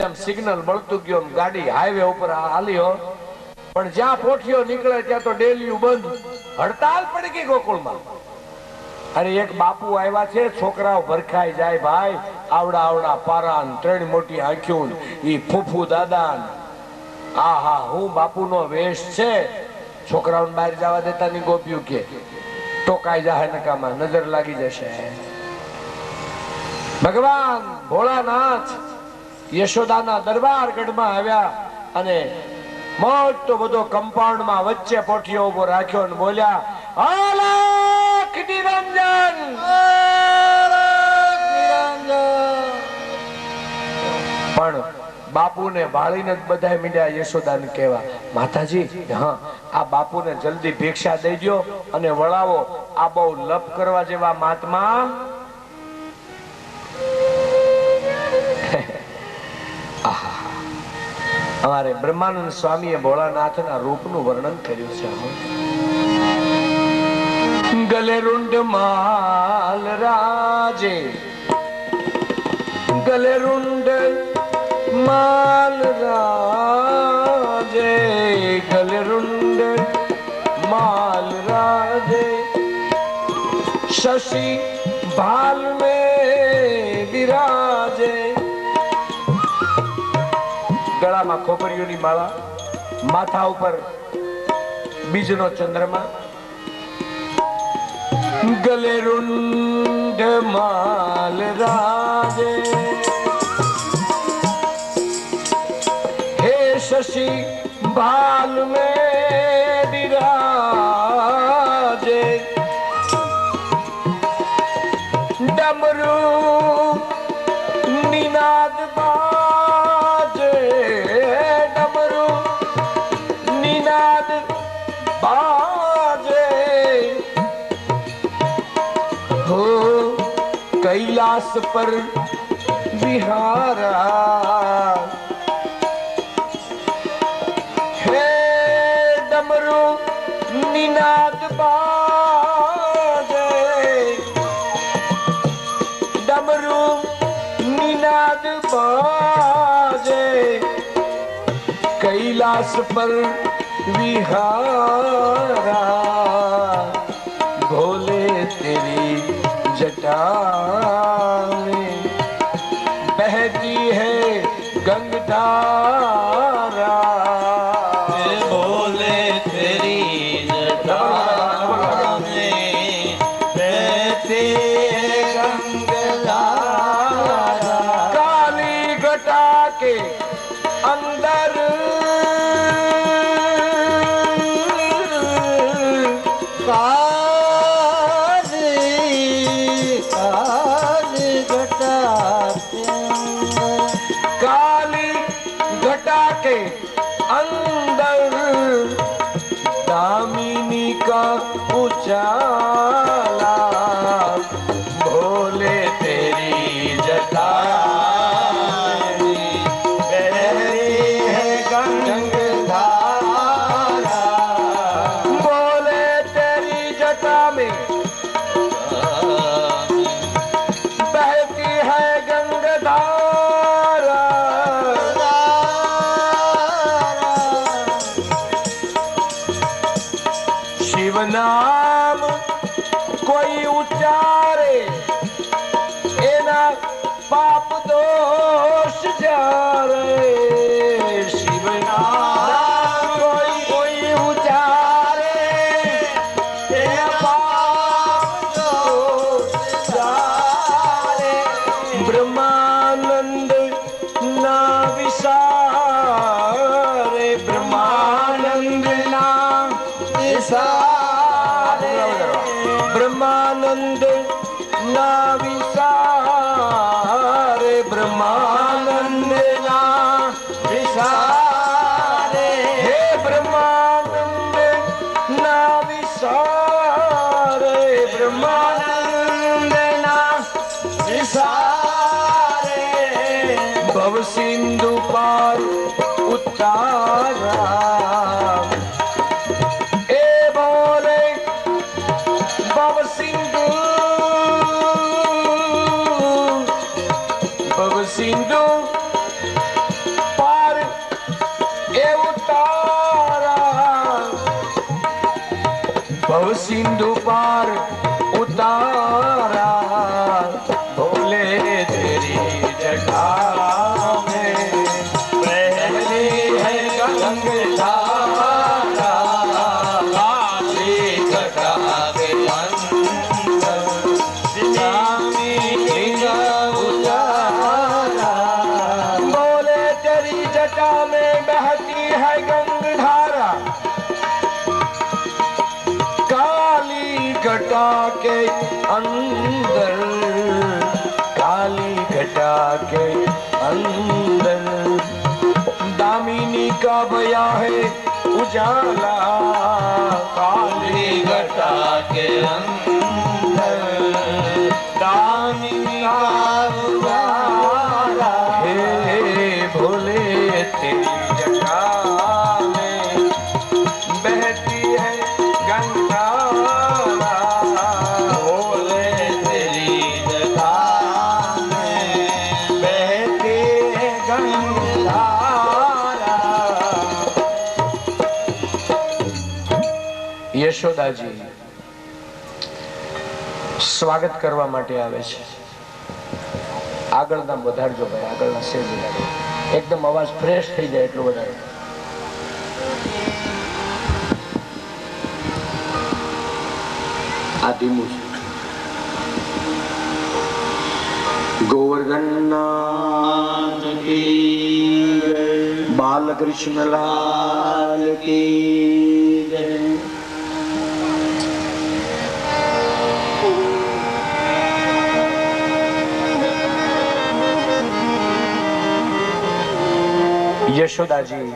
Signal મળતું ગયું, ગાડી હાઈવે ઉપર હાલ્યો, પણ જ્યાં પોઠિયો નીકળે ત્યાં તો ડેલીયું બંધ, હડતાલ પડી ગઈ ગોકુળમાં. અરે એક બાપુ આવ્યા છે, છોકરાઓ ભરખાઈ જાય ભાઈ, આવડા આવડા પારાન, ત્રણ મોટી આંખ્યું, ઈ ફૂફુ દાદા, આહા હું બાપુનો વેશ છે. છોકરાઓને બહાર જવા દેતા ની ગોપ્યું કે ટોકાઈ જાય નકામાં, નજર લાગી જશે. ભગવાન ભોળાનાથ યશોદાના દરબાર ગઢમાં આવ્યા અને મોટો બધો કમ્પાઉન્ડમાં વચ્ચે પોઠિયો ઉભો રાખ્યો અને બોલ્યા, અલખ નિરંજન, પણ બાપુને ભાળીને જ બધા મીડ્યા યશોદાને કહેવા, માતાજી હા આ બાપુને જલ્દી ભિક્ષા દઈ દો અને વળાવો, આ બહુ લપ કરવા જેવા મહાત્મા. અમારે બ્રહ્માનંદ સ્વામીએ ભોળાનાથના રૂપનું વર્ણન કર્યું છે. ગલે રૂંડ માલ રાજે, ગલે રૂંડ માલ રાજે, ગલે રૂંડ માલ રાજે, શશી ભાલ में विराजे. ગળામાં ખોપરીઓની માળા, માથા ઉપર બીજનો ચંદ્રમા, ગલે રૂંઢ માલ રાજે, હે શશી ભાલ में विराजे. डमरू निनाद बाजे, डमरू निनाद बाजे, हो कैलाश पर विहारा, हे डमरू निनाद बाजे, डमरू निनाद बाजे, कैलाश पर विहारा, भोले तेरी जटा में बहती है गंगधारा, भोले तेरी जटा में बहती है गंगधारा. काली घटा के अंदर काली घटा के अंदर दामिनी का उजाला, भोले तेरी जटा नाम कोई उच्चारे एना पाप दोष जारे. शिव नाम कोई उच्चारे एना पाप दोष जारे. ब्रह्मानंद ना विसारे, ब्रह्मानंद ना विसारे, ब्रह्मानंद ना विसारे, ब्रह्मानंद ना विसारे, हे ब्रह्मानंद ना विसारे, ब्रह्मानंद ना विसारे. भव सिंधु पार उतारा, सिंधु भव सिंधु पार उतारा भोले तेरी जटा में बहती है गंगाधारा काली जटा के अंदर स्वामी लिंगा उतारा भोले तेरी जटा में बहती है गंगाधारा घटा के अंदर काली घटा के अंदर दामिनी का बया है उजाला काली घटा के अंदर दामिनी का उजाला हे भोले तेरी जटा में बहती है गंगा યશોદાજી સ્વાગત કરવા માટે આવે છે. આગળના વધારજો ભાઈ, આગળના શેર વધારજો, એકદમ અવાજ ફ્રેશ થઈ જાય એટલું વધારે. આ ધીમું છે. ગોવર્ધનનાથ કી જય, બાલકૃષ્ણલાલ કી જય. યશોદાજી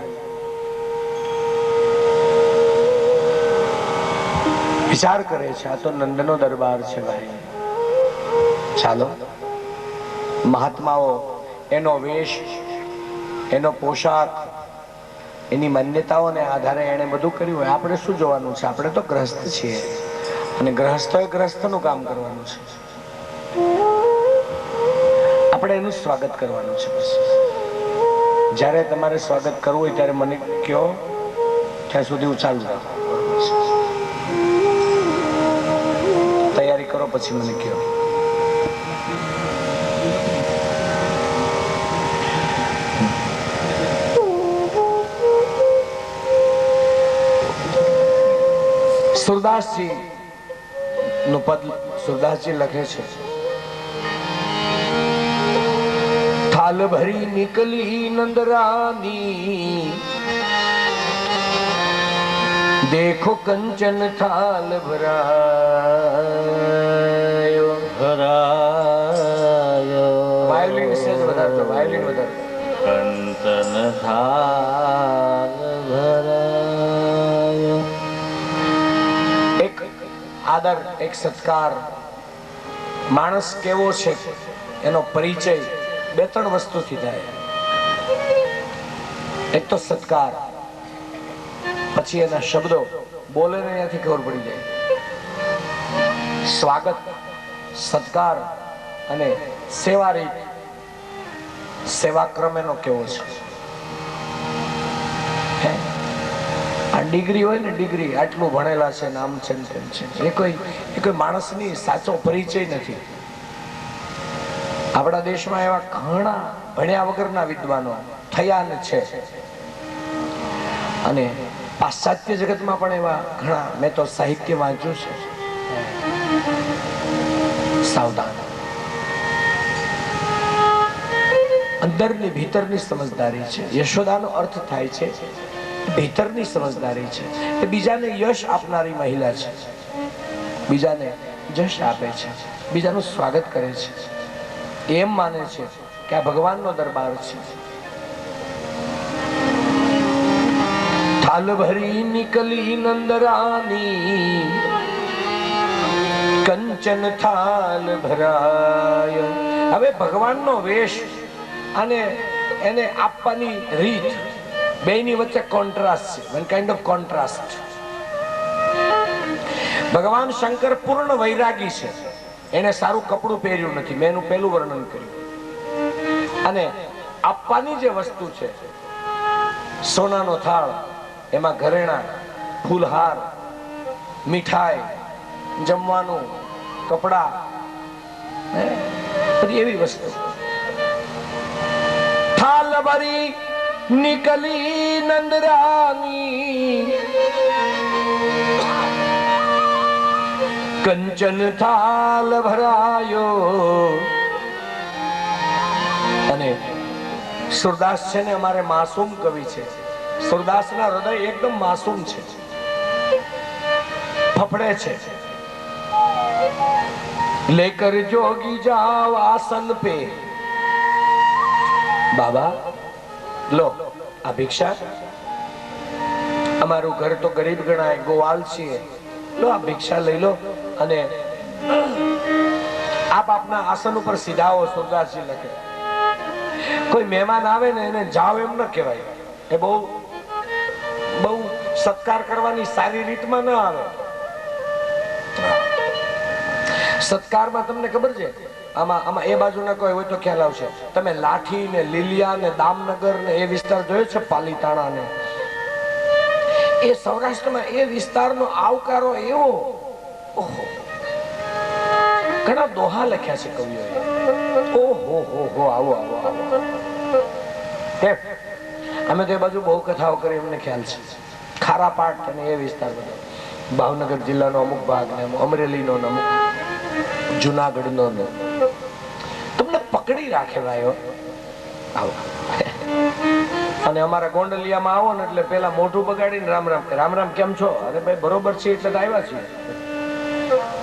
વિચાર કરે છે, આ તો નંદનો દરબાર છે ભાઈ. ચાલો, મહાત્માઓ એનો વેશ, એનો પોશાક, એની માન્યતાઓને આધારે એને બધું કર્યું હોય. આપણે શું જોવાનું છે? આપણે તો ગ્રસ્ત છીએ અને ગ્રહસ્થોએ ગ્રસ્થનું કામ કરવાનું છે. આપણે એનું સ્વાગત કરવાનું છે. બસ જ્યારે તમારે સ્વાગત કરવું હોય ત્યારે મને કહો, ત્યાં સુધી હું ચાલુ રાખું. તૈયારી કરો પછી મને કહો. સુરદાસજી નું પદ સુરદાસજી લખે છે, થાલ ભરી નીકળી નંદરાની, દેખો કંચન થાલ ભરાયો ભરાયો. વાયોલિન સેજ વધારજો, વાયોલિન વધારજો. કંચન થાલ ભરાયો. એક આદર, એક સત્કાર. માણસ કેવો છે એનો પરિચય બે ત્રણ વસ્તુથી થાય. એક તો સત્કાર, પછી એના શબ્દો બોલે ને ત્યાંથી ખબર પડી જાય. સ્વાગત, સત્કાર અને સેવા રીત, સેવાક્રમ એનો કેવો છે. આ ડિગ્રી હોય ને, ડિગ્રી આટલું ભણેલા છે ને આમ છે ને તેમ છે, એ કોઈ માણસની સાચો પરિચય નથી. આપણા દેશમાં એવા ઘણા ભણ્યા વગરના વિદ્વાનો થયા ને છે, અને પાશ્ચાત્ય જગતમાં પણ એવા ઘણા. મેં તો સાહિત્ય વાંચ્યું છે. સાવધાન. અંદરની ભીતરની સમજદારી છે. યશોદાનો અર્થ થાય છે ભીતરની સમજદારી છે. એ બીજાને યશ આપનારી મહિલા છે, બીજાને જશ આપે છે, બીજાનું સ્વાગત કરે છે. એમ માને છે કે આ ભગવાનનો દરબાર છે. થાલ ભરી નીકળી નંદરાની, કંચન થાલ ભરાય. હવે ભગવાનનો વેશ અને એને આપવાની રીત, બેની વચ્ચે કોન્ટ્રાસ્ટ છે. One kind of contrast. ભગવાન શંકર પૂર્ણ વૈરાગી છે. એને સારું કપડું પહેર્યું નથી, મેં એનું પહેલું વર્ણન કર્યું. અને આપવાની જે વસ્તુ છે, સોનાનો થાળ, એમાં ઘરેણા, ફૂલહાર, મીઠાઈ, જમવાનું, કપડા, બધી એવી વસ્તુ. થાલ ભરી નીકળી નંદરાની, કંચન થાલ ભરાયો. અને સુરદાસ છે ને અમારે માસૂમ કવિ છે. સુરદાસના હૃદય એકદમ માસૂમ છે, ફફડે છે. લેકર જોગી જાઓ આસન પે, બાબા લો આ ભિક્ષા. અમારું ઘર તો ગરીબ ગણાય, ગોવાલ છીએ, લો આ ભિક્ષા લઈ લો અને આપ આપના આસન ઉપર સીધાઓ. સુરદાસજી લખે કોઈ મહેમાન આવે ને એને જાવ એમ ન કહેવાય. એ બહુ સત્કાર કરવાની સારી રીતમાં ન આવે. સત્કારમાં તમને ખબર છે, આમાં એ બાજુના કોઈ હોય તો ખ્યાલ આવશે. તમે લાઠી ને લીલિયા ને દામનગર ને એ વિસ્તાર જોયો છે, પાલીતાણા ને એ સૌરાષ્ટ્રમાં એ વિસ્તારનો આવકારો એવો. ઓહો, ઘણા દોહા લખ્યા છે કવિઓએ. ઓહો હો હો, આવો આવો આવો. અમે તો એ બાજુ બહુ કથાઓ કરી, અમને ખ્યાલ છે. ખારાપાટ અને એ વિસ્તાર બધો, ભાવનગર જિલ્લાનો અમુક ભાગ ને અમરેલીનો અમુક, જુનાગઢનો ને તમને પકડી રાખે ભાઈઓ. આવો. અને અમારા ગોંડલિયામાં આવો ને એટલે પેલા મોઢું બગાડીને રામ રામ, રામ રામ કેમ છો? અરે ભાઈ બરોબર છે એટલે તો આવ્યા છીએ.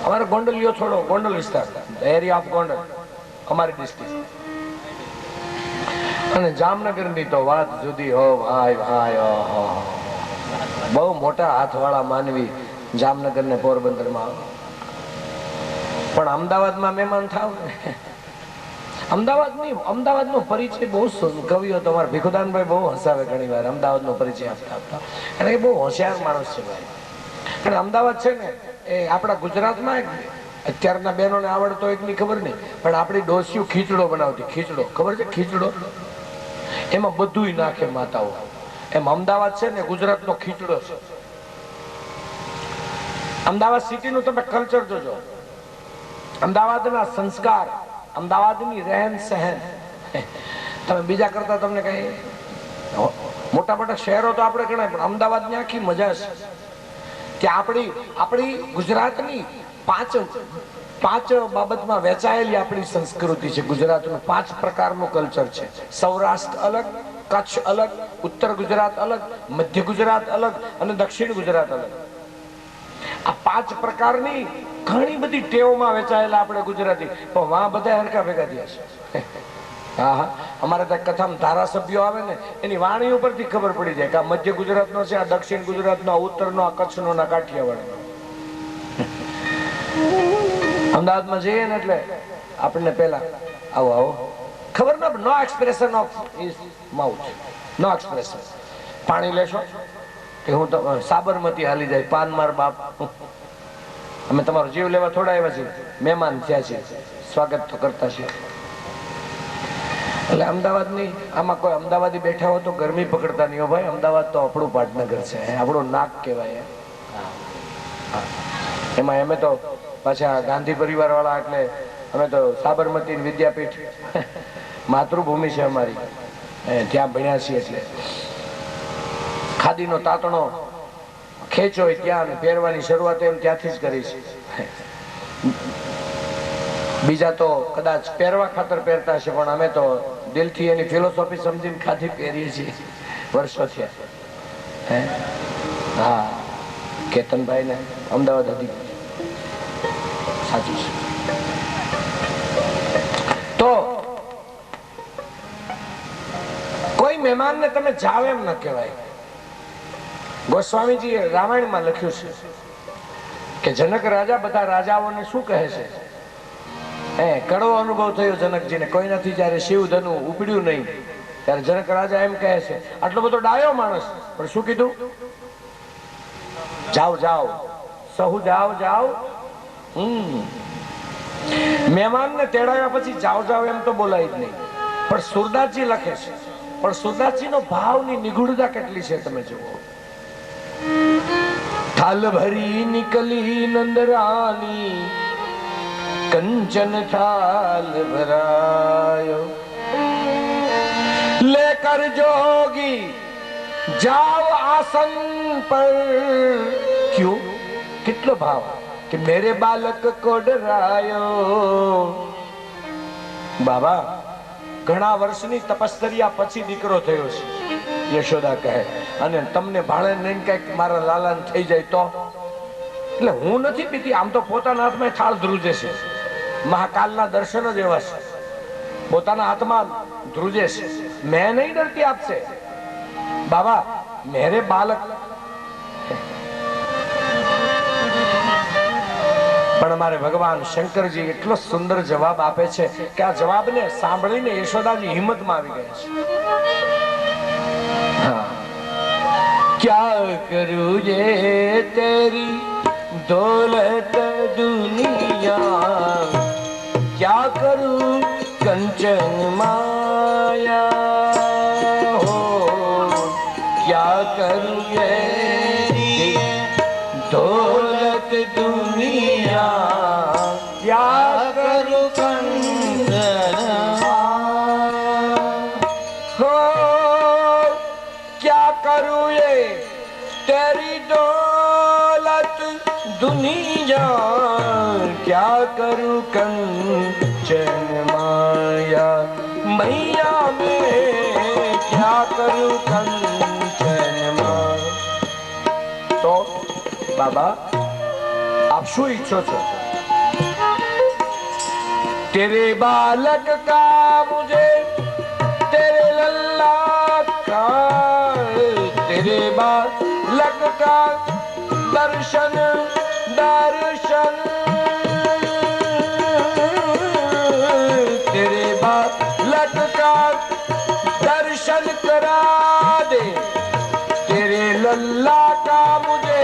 અમારે ગોંડલિયો છોડો, ગોંડલ વિસ્તાર, એરિયા ઓફ ગોંડલ અમારી ડિસ્ટ્રિક્ટ. અને જામનગર ની તો વાત જુદી હો ભાઈ ભાઈ. બહુ મોટા હાથવાળા માનવી જામનગર ને પોરબંદર માં. પણ અમદાવાદમાં મહેમાન થાવ ને, અમદાવાદનો પરિચય બહુ કવિઓ તમારા ભીખુદાનભાઈ બહુ હસાવે ઘણી વાર અમદાવાદનો પરિચય આપતા આપતા. અને એ બહુ હોશિયાર માણસ છે ભાઈ. અને અમદાવાદ છે ને એ આપણા ગુજરાતમાં અત્યારના બહેનોને આવડતો એકની ખબર નહીં, પણ આપણી ડોસીઓ ખીચડો બનાવતી. ખીચડો ખબર છે? ખીચડો એમાં બધુંય નાખે માતાઓ. એમ અમદાવાદ છે ને ગુજરાતનો ખીચડો છે. અમદાવાદ સિટીનું તમે કલ્ચર જોજો, અમદાવાદના સંસ્કાર, અમદાવાદની રહેન સહેન, તમે બીજા કરતા તમને કઈ મોટા મોટા શહેરો તો આપણે ગણાય, પણ અમદાવાદની આખી મજા છે. ત્યાં આપણી ગુજરાતની પાંચ બાબતમાં વહેંચાયેલી આપણી સંસ્કૃતિ છે. ગુજરાતનું 5 પ્રકારનું કલ્ચર છે. સૌરાષ્ટ્ર અલગ, કચ્છ અલગ, ઉત્તર ગુજરાત અલગ, મધ્ય ગુજરાત અલગ અને દક્ષિણ ગુજરાત અલગ. આ 5 પ્રકારની ઘણી બધી ટેવોમાં વહેંચાયેલા આપણે ગુજરાતી, પણ વાં બધા હરખા ભેગા થયા છે. હા હા, અમારે ત્યાં કથામાં ધારાસભ્યો આવે ને એની વાણી ઉપરથી ખબર પડી જાય કે આ મધ્ય ગુજરાતનો છે, આ દક્ષિણ ગુજરાતનો, આ ઉત્તરનો, આ કચ્છનો, આ કાઠિયાવાડનો. અમદાવાદમાં જઈએ ને એટલે આપણને પેલા આવો આવો ખબર no expression of his mouth, no expression. પાણી લેશો કે હું તો સાબરમતી હાલી જાય, પાન માર બાપ, અમે તમારો જીવ લેવા થોડા આવ્યા છીએ, મહેમાન થયા છીએ, સ્વાગત તો કરતા છીએ. એટલે અમદાવાદની આમાં કોઈ અમદાવાદી બેઠા હોય તો ગરમી પકડતા નહીં હો ભાઈ. અમદાવાદ તો આપણું પાટનગર છે, આપણું નાક કહેવાય. એમાં અમે તો પાછા ગાંધી પરિવાર વાળા, એટલે અમે તો સાબરમતી વિદ્યાપીઠ માતૃભૂમિ છે અમારી, ત્યાં ભણ્યા છીએ. એટલે ખાદીનો તાતણો ખેંચો હોય ત્યાં પહેરવાની શરૂઆત એમ ત્યાંથી જ કરી છે. બીજા તો કદાચ પહેરવા ખાતર પહેરતા હશે, પણ અમે તો દિલથી એની ફિલોસોફી સમજીને ખાધી પહેરીએ છીએ વર્ષો થયા. હા, કેતનભાઈ ને અમદાવાદ હતી, સાચું છે. તો કોઈ મહેમાનને તમે જાવ એમ ન કહેવાય. ગોસ્વામીજીએ રામાયણમાં લખ્યું છે કે જનક રાજા બધા રાજાઓને શું કહે છે? કડવો અનુભવ થયો જનકજીને. કોઈ નથી જયારે શિવ ધનુ ઉપડ્યું નહીં ત્યારે જનક રાજા એમ કહે છે, આટલો બધો ડાયો માણસ, પણ શું કીધું? જાઓ જાઓ, સહુ જાઓ જાઓ. મહેમાનને તેડાવ્યા પછી જાઓ જાઓ એમ તો બોલાય જ નહીં. પણ સુરદાસજી લખે છે, પણ સુરદાસજીનો ભાવની નિગૂઢતા કેટલી છે તમે જુઓ. થાલ ભરી નિકલી નંદરાની, કંચન થાલ ભરાયો, લેકર જોગી જાવ આસન પર. ક્યું? કેટલો ભાવ કે મેરે બાલક કો ડરાયો. બાબા, ઘણા વર્ષની તપસ્યા પછી દીકરો થયો છે, યશોદા કહે, અને તમને ભાળે નહીં કઈક મારા લાલાને થઈ જાય તો? એટલે હું નથી પીતી, આમ તો પોતાના હાથમાં થાળ ધ્રુજે છે. મહાકાલના દર્શન જ એવા છે, પોતાના હાથમાં ધ્રુજે છે. મેં નહીં ડરતી આપશે બાબા, મેરે બાલક. પણ અમારે ભગવાન શંકરજી એટલો સુંદર જવાબ આપે છે કે આ જવાબને સાંભળીને યશોદાજી હિંમતમાં આવી ગયા છે. ક્યા કરું જે તેરી દોલત દુનિયા, ક્યા કરું કંચન માયા હો, ક્યા કરું જે દોલત દુનિયા, ક્યા કરું કંચન હો, ક્યા કરું ये तेरी दौलत दुनिया, क्या करूं कंचन माया, मैया में क्या करूं कंचन माया. तो बाबा, आप શું ઈચ્છો છો? तेरे बालक का मुझे, तेरे लल्ला का, तेरे बालक का दर्शन दर्शन, तेरे बालक का दर्शन करा दे, तेरे लल्ला का मुझे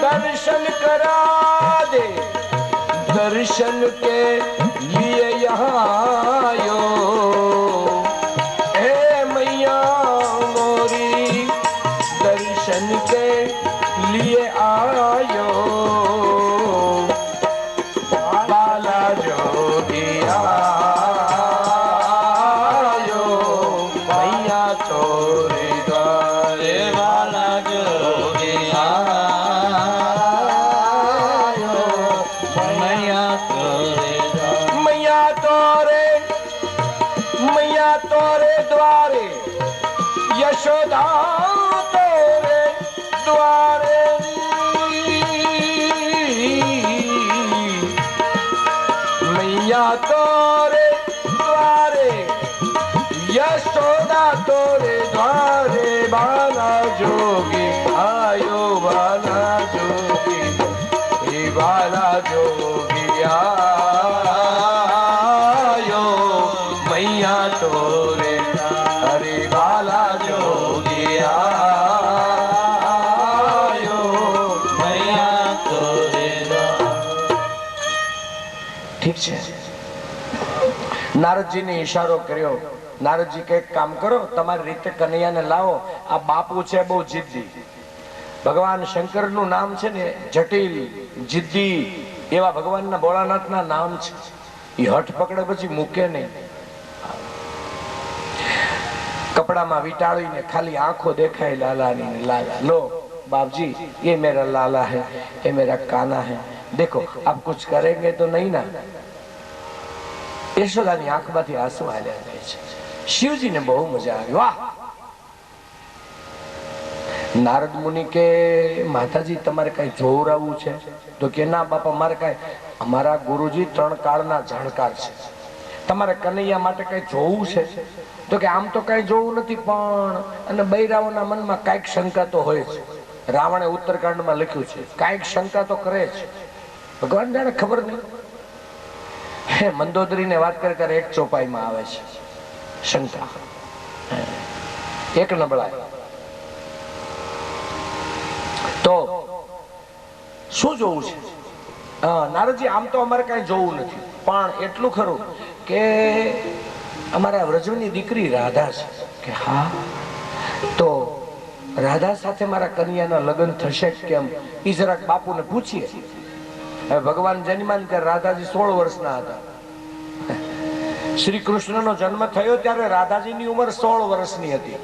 दर्शन करा दे, दर्शन के लिए यहाँ आयो, हे मैया मोरी दर्शन के लिए आयो, बाला जोगी आयो, मैया तोरे द्वारे, बाला जोगी आयो, मैया तोरे द्वारे, मैया तोरे द्वारे, यशोदा तोरे द्वारे, मैया तोरे द्वारे, यशोदा तोरे द्वारे, बाला जोगी आयो, बाला जोगी, हे बाला जोगी आयो, मैया तोरे, हरे बाला जोगी आयो, मैया तोरे. ઠીક છે. નારદજીને ઈશારો કર્યો. નારદજી કે કામ કરો, તમારી રીતે કનૈયાને લાવો. આ બાપુ છે બહુ જિદ્દી. ભગવાન શંકરનું નામ છે ને જટિલ, જિદ્દી, એવા ભગવાનના ભોળાનાથના નામ છે. એ હઠ પકડે પછી મૂકે નહીં. કપડામાં વીટાળીને ખાલી આંખો દેખાય લાલાની ને લાલા. લો बाबजी, ये मेरा लाला है, ये मेरा काना है, देखो आप कुछ करेंगे तो नहीं ना. યશોદાની આંખમાંથી આંસુ હાલ્યા જાય છે. શિવજીને બહુ મજા આવી. વાહ! નારદ મુનિ કે માતાજી તમારે કઈ જોવરાવું છે? તો કે ના બાપા, મારે કઈ, અમારા ગુરુજી 3 કાળના જાણકાર છે, તમારે કનૈયા માટે કઈ જોવું છે? તો કે આમ તો કઈ જોવું નથી, પણ અને બૈરાઓના મનમાં કઈક શંકા તો હોય છે. રાવણે ઉત્તરકાંડમાં લખ્યું છે, કઈક શંકા તો કરે છે. ભગવાન જાણે ખબર નહીં. હે મંદોદરીને વાત કરે ત્યારે એક ચોપાઈમાં આવે છે શંકા, એક નબળાઈ. તો શું જોવું છે? નારદજી, આમ તો અમારે કઈ જોવું નથી, પણ એટલું ખરું કે અમારા વ્રજની દીકરી રાધા છે. કે હા, તો રાધા સાથે મારા કન્યાના લગ્ન થશે કેમ એ જરાક બાપુને પૂછીએ. હવે ભગવાન જન્માન ત્યારે રાધાજી 16 વર્ષના હતા. શ્રી કૃષ્ણનો જન્મ થયો ત્યારે રાધાજીની ઉંમર 16 વર્ષની હતી.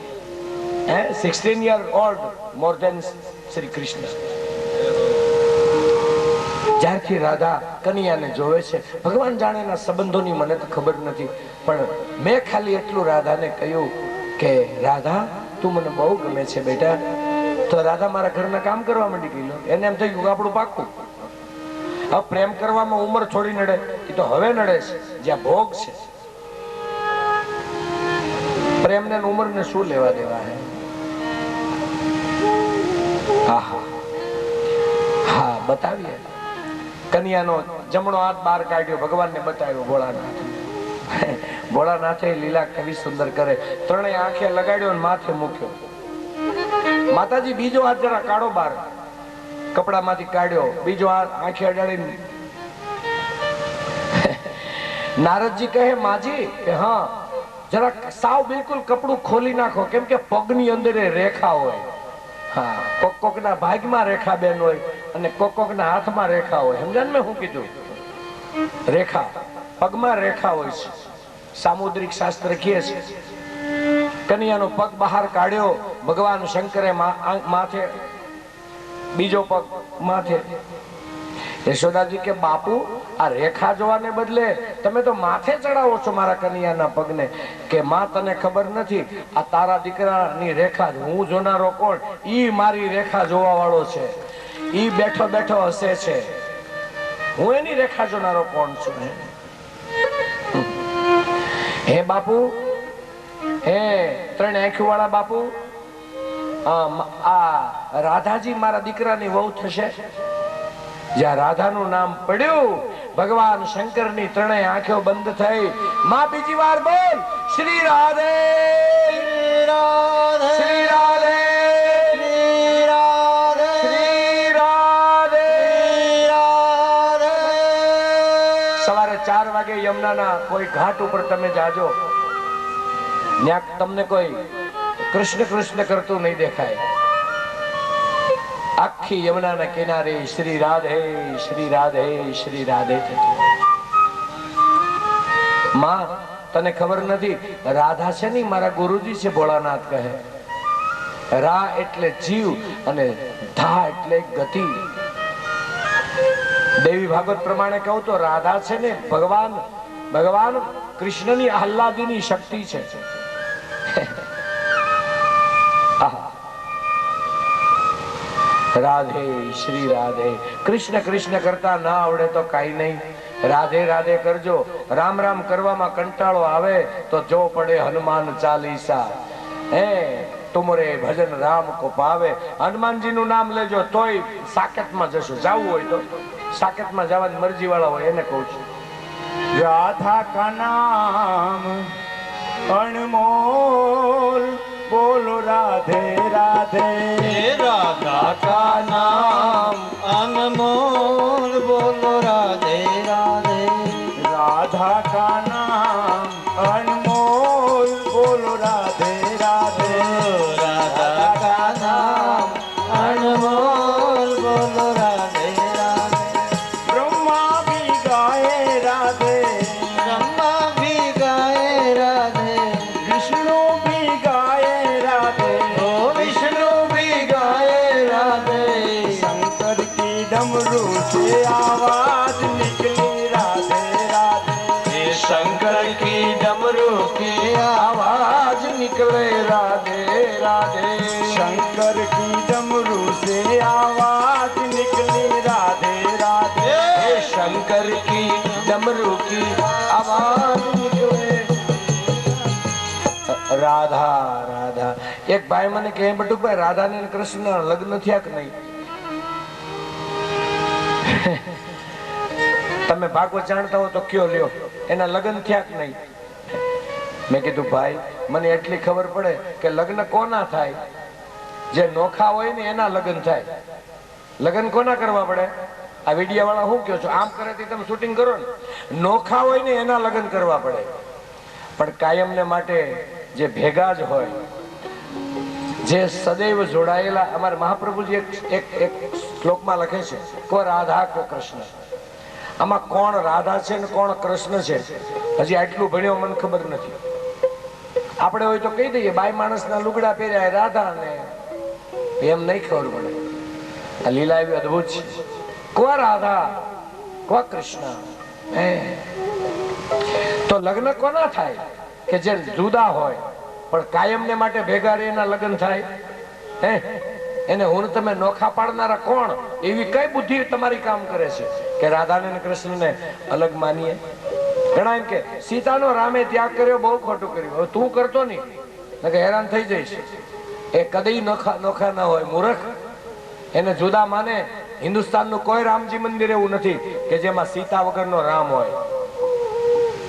16 year old more than Shri Krishna. જ્યારથી રાધા કન્યાને જોવે છે, ભગવાન જાણે એના સંબંધોની મને તો ખબર નથી, પણ મેં ખાલી એટલું રાધાને કહ્યું કે રાધા તું મને બહુ ગમે છે બેટા. તો રાધા મારા ઘરના કામ કરવા માંડી ગઈ. એને એમ થયું કે આપણું પાકું. હવે પ્રેમ કરવામાં ઉંમર થોડી નડે, એ તો હવે નડે છે જ્યાં ભોગ છે. પ્રેમને ઉંમરને શું લેવા દેવા હે. હા બતાવીએ. કન્યાનો જમણો હાથ બહાર કાઢ્યો, ભગવાનને બતાવ્યો. ભોળાનાથે લીલા કેવી સુંદર કરે. ત્રણેય આંખે લગાડ્યો અને માથે મૂક્યો. માતાજી બીજો હાથ જરા કાઢો બહાર, કપડામાંથી કાઢ્યો, બીજો હાથ આંખે અડાડીને. નારદજી કહે માજી કે હા જરા સાવ બિલકુલ કપડું ખોલી નાખો, કેમ કે પગની અંદર રેખા હોય. હા, કોકના ભાગમાં રેખા બેન હોય અને કોકના હાથમાં રેખા હોય. સમજાને મેં શું કીધું? રેખા પગમાં રેખા હોય છે. સામુદ્રિક શાસ્ત્ર કહે છે. કન્યાનો પગ બહાર કાઢ્યો, ભગવાન શંકરે માથે, બીજો પગ માથે. યશોદાજી કે બાપુ આ રેખા જોવાને બદલે તમે તો માથે ચડાવો છો મારા કન્યાના પગને. કે માં તને ખબર નથી, આ તારા દીકરાની રેખા હું જોનારો કોણ? ઈ મારી રેખા જોવા વાળો છે. ઈ બેઠો બેઠો હસે છે, હું એની રેખા જોનારો કોણ છું? હે બાપુ, હે ત્રણ આંખો વાળા બાપુ, આ રાધાજી મારા દીકરાની વહુ થશે? જ્યાં રાધાનું નામ પડ્યું, ભગવાન શંકરની ત્રણેય આંખો બંધ થઈ. માં બીજી વાર બોલ, શ્રી રાધે શ્રી રાધે શ્રી રાધે શ્રી રાધે શ્રી રાધે રાધે. સવારે 4 વાગે યમુનાના કોઈ ઘાટ ઉપર તમે જાજો, ત્યાં તમને કોઈ કૃષ્ણ કૃષ્ણ કરતું નહીં દેખાય. આખી યમુનાના કિનારે શ્રી રાધે શ્રી રાધે શ્રી રાધે. માં તને ખબર નથી, રાધા છે ને મારા ગુરુજી છે. ભોળાનાથ કહે રા એટલે જીવ અને ધા એટલે ગતિ. દેવી ભાગવત પ્રમાણે કહું તો રાધા છે ને ભગવાન કૃષ્ણની આહ્લાદીની શક્તિ છે. રાધે શ્રી રાધે. કૃષ્ણ કૃષ્ણ કરતા ના આવડે તો કઈ નહીં, રાધે રાધે કરજો. રામ રામ કરવામાં કંટાળો આવે તો જો પડે હનુમાન ચાલીસા. તુમરે ભજન રામ કો પાવે. હનુમાનજી નું નામ લેજો તોય સાકેતમાં જશો. જવું હોય તો સાકેતમાં જવાની મરજી વાળા હોય એને કહું છું. राधा का नाम अनमोल, बोलो राधे राधे। राधा का नाम अनमोल, बोलो राधे राधे। राधा का नाम अनमोल, बोलो राधे राधे। राधा का नाम अनमोल, बोलो राधे राधे। ब्रह्मा भी गाए राधे, ब्रह्मा भी गाए राधे। विष्णु भी गाए राधे, ओ विष्णु भी गाए राधे। शंकर की डमरू से आवाज निकली राधे राधे। शंकर की डमरू की आवाज निकले राधे राधे। शंकर की डमरू से आवाज निकली राधे राधे। शंकर की डमरू की आवाज निकले राधा राधा। एक भाई મને કહે બટુભાઈ રાધા ને કૃષ્ણ લગ્ન થયા કે નહીં? તમે ભાગવત જાણતા હો તો કયો લ્યો, એના લગ્ન થયા કે નહીં? મેં કીધું ભાઈ મને એટલી ખબર પડે કે લગ્ન કોના થાય? જે નોખા હોય ને એના લગ્ન થાય. લગ્ન કોના કરવા પડે? આ વિડિયા વાળા શું કહો છો? આમ કરે તમે શૂટિંગ કરો ને. નોખા હોય ને એના લગ્ન કરવા પડે. પણ કાયમ ને માટે જે ભેગા જ હોય, જે સદૈવ જોડાયેલા અમારા મહાપ્રભુજી એક શ્લોકમાં લખે છે કો રાધા કો કૃષ્ણ. આમાં કોણ રાધા છે ને કોણ કૃષ્ણ છે હજી આટલું ભણ્યો મને ખબર નથી. આપણે હોય તો કહી દઈએ બાઈ માણસના લુગડા પહેર્યા રાધા ને એમ નહીં ખબર પડે. આ લીલા એવી અદભુત છે. કો રાધા કો કૃષ્ણ. તો લગ્ન કોના થાય કે જે જુદા હોય પણ કાયમ ને માટે ભેગા રહીને લગ્ન થાય? હે એને હું તમે નોખા પાડનારા કોણ? એવી કઈ બુદ્ધિ તમારી કામ કરે છે કે રાધાને અને કૃષ્ણને અલગ માનીએ? ઘણા એમ કે સીતાનો રામે ત્યાગ કર્યો બહુ ખોટું કર્યું, હવે તું કરતો નહીં કે હેરાન થઈ જઈશ. એ કદી નોખા ના હોય, મૂર્ખ. એને જુદા માને. હિન્દુસ્તાનનું કોઈ રામજી મંદિર એવું નથી કે જેમાં સીતા વગરનો રામ હોય.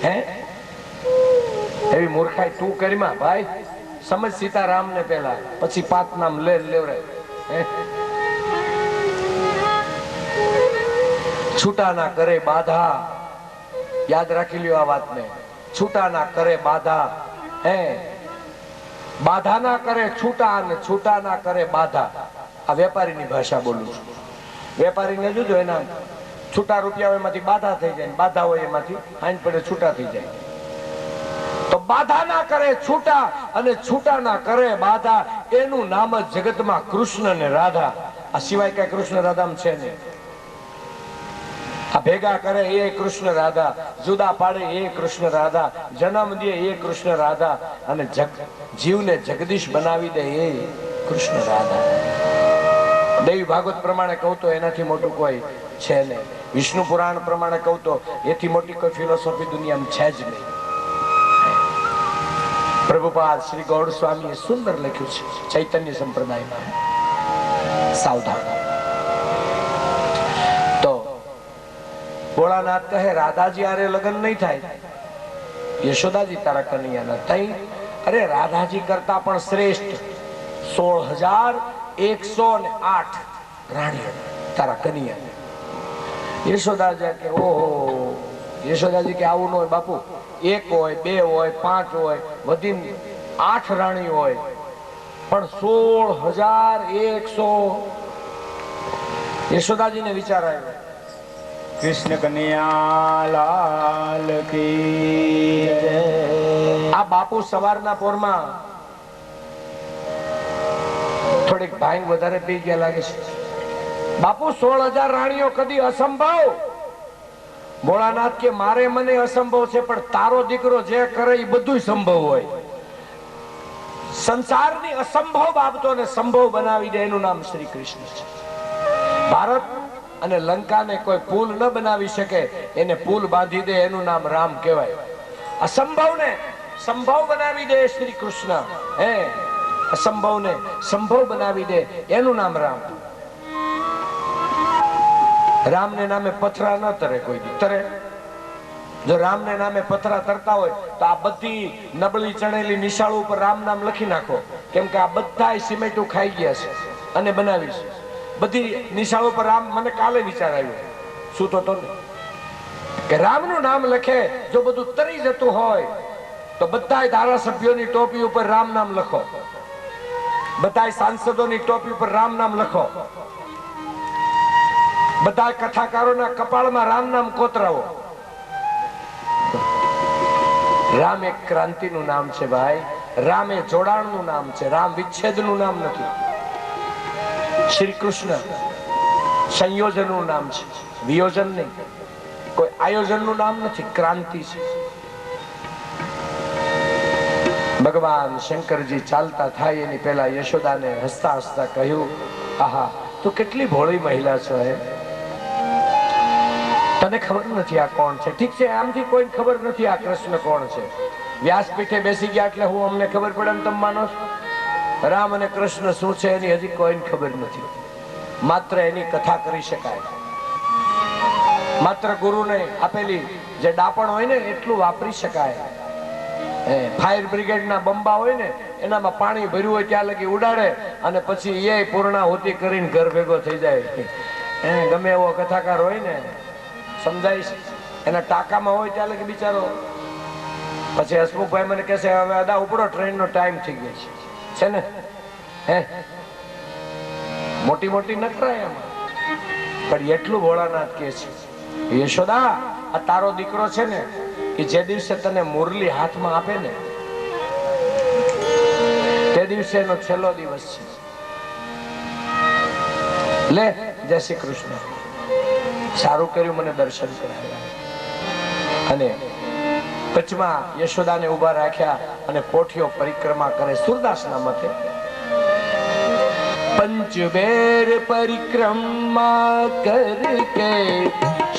હે એવી મૂર્ખાઈ તું કરીમાં ભાઈ. સમજ સીતારામ ને પેલા, પછી પાંચ નામ લેવરાય. છૂટા ના કરે બાધા. યાદ રાખી લ્યો આ વાતને. છૂટા ના કરે બાધા. હે બાધા ના કરે છૂટા અને છૂટા ના કરે બાધા. આ વેપારીની ભાષા બોલું છું. વેપારીને જોજો એના છૂટા રૂપિયા હોય એમાંથી બાધા થઈ જાય, બાધા હોય એમાંથી આઈન પડે છૂટા થઈ જાય. તો બાધા ના કરે છૂટા અને છૂટા ના કરે બાધા, એનું નામ જ જગતમાં કૃષ્ણ ને રાધા. આ સિવાય કઈ કૃષ્ણ રાધામ છે નહીં. આ ભેગા કરે એ કૃષ્ણ રાધા, જુદા પાડે એ કૃષ્ણ રાધા, જન્મ દે એ કૃષ્ણ રાધા, અને જીવને જગદીશ બનાવી દે એ કૃષ્ણ રાધા. દેવી ભાગવત પ્રમાણે કહું તો એનાથી મોટું કોઈ છે નહીં. વિષ્ણુ પુરાણ પ્રમાણે કહું તો એથી મોટી કોઈ ફિલોસોફી દુનિયામાં છે જ નહીં. પ્રભુપાદ શ્રી ગૌડ સ્વામીએ સુંદર લખ્યું છે ચૈતન્ય સંપ્રદાયમાં. સાવધાન. તો ભોળાનાથ કહે રાધાજી આરે લગ્ન નહીં થાય. યશોદાજી તારા કનૈયાના તઈ. અરે રાધાજી કરતા પણ શ્રેષ્ઠ 16,108 રાણીઓ તારા કનૈયા. યશોદાજી કે ઓહો. યશોદાજી કે આવું ન હોય બાપુ. 1 હોય 2 હોય 5 હોય વધીને 8 રાણી હોય, પણ 16,100. યશોદાજીને વિચાર આવ્યો કૃષ્ણ કનૈયા લાલ કી જય. આ બાપુ સવારના પોરમાં થોડીક ભાંગ વધારે પી ગયા લાગે છે. બાપુ 16,000 રાણીઓ કદી અસંભવ. ભોળાનાથ કે મારે મને અસંભવ છે, પણ તારો દીકરો જે કરે એ બધું સંભવ હોય. સંસારની અસંભવ બાબતોને સંભવ બનાવી દે એનું નામ શ્રી કૃષ્ણ છે. ભારત અને લંકાને કોઈ પુલ ન બનાવી શકે, એને પુલ બાંધી દે એનું નામ રામ કહેવાય. અસંભવને સંભવ બનાવી દે શ્રી કૃષ્ણ. હે અસંભવને સંભવ બનાવી દે એનું નામ રામ. રામને નામે પથરા ન તરે કોઈ દી. તરે? જો રામને નામે પથરા તરતા હોય તો આ બધી નબળી ચણેલી નિશાળો ઉપર રામ નામ લખી નાખો, કેમ કે આ બધા સિમેન્ટો ખાઈ ગયા છે અને બનાવી છે. બધી નિશાળો પર રામ. મને કાલે વિચાર આવ્યો શું તો કે રામનું નામ લખે જો બધું તરી જતું હોય તો બધા ધારાસભ્યોની ટોપી ઉપર રામ નામ લખો, બધા સાંસદોની ટોપી ઉપર રામ નામ લખો, બધા કથાકારોના કપાળમાં રામ નામ કોતરાવો. રામ એક ક્રાંતિનું નામ છે ભાઈ. રામ એ જોડાણનું નામ છે. રામ વિચ્છેદનું નામ નથી. શ્રી કૃષ્ણ સંયોજનનું નામ છે, વિયોજન નહીં. કોઈ આયોજનનું નામ નથી. ક્રાંતિ છે. ભગવાન શંકરજી ચાલતા થાય એની પહેલા યશોદાને હસતા હસતા કહ્યું, આહા તું કેટલી ભોળી મહિલા છો. હે તને ખબર નથી આ કોણ છે. ઠીક છે, આમથી કોઈ ખબર નથી આ કૃષ્ણ કોણ છે. વ્યાસપીઠે બેસી ગયા એટલે હું અમને ખબર પડે એમ તમે માનો છો? રામ અને કૃષ્ણ શું છે એની હજી કોઈને ખબર નથી. માત્ર એની કથા કરી શકાય. માત્ર ગુરુને આપેલી જે ડાપણ હોય ને એટલું વાપરી શકાય. ફાયર બ્રિગેડના બંબા હોય ને એનામાં પાણી ભર્યું હોય ત્યાં લગી ઉડાડે અને પછી એ પૂર્ણાહુતિ કરીને ઘર ભેગો થઈ જાય. ગમે એવો કથાકાર હોય ને સમજાય છે. એના ટાંકામાં હોય ત્યાં લગી બિચારો. પછી હસમુખભાઈ મને કહેશે હવે અદા ઉપડો, ટ્રેનનો ટાઈમ થઈ ગયો છે ને. હે મોટી મોટી નકરાય એમાં, પણ એટલું ભોળાનાથ કે છે, યશોદા આ તારો દીકરો છે ને એ જે દિવસે તને મુરલી હાથમાં આપે ને તે દિવસે એનો છેલ્લો દિવસ છે. લે જય શ્રી કૃષ્ણ, સારું કર્યું મને દર્શન કરાવ્યા. અને કચ્છમાં યશોદાને ઉભા રાખ્યા અને પોઠીઓ પરિક્રમા કરે સુરદાસના મતે. પંચબેર પરિક્રમા કરકે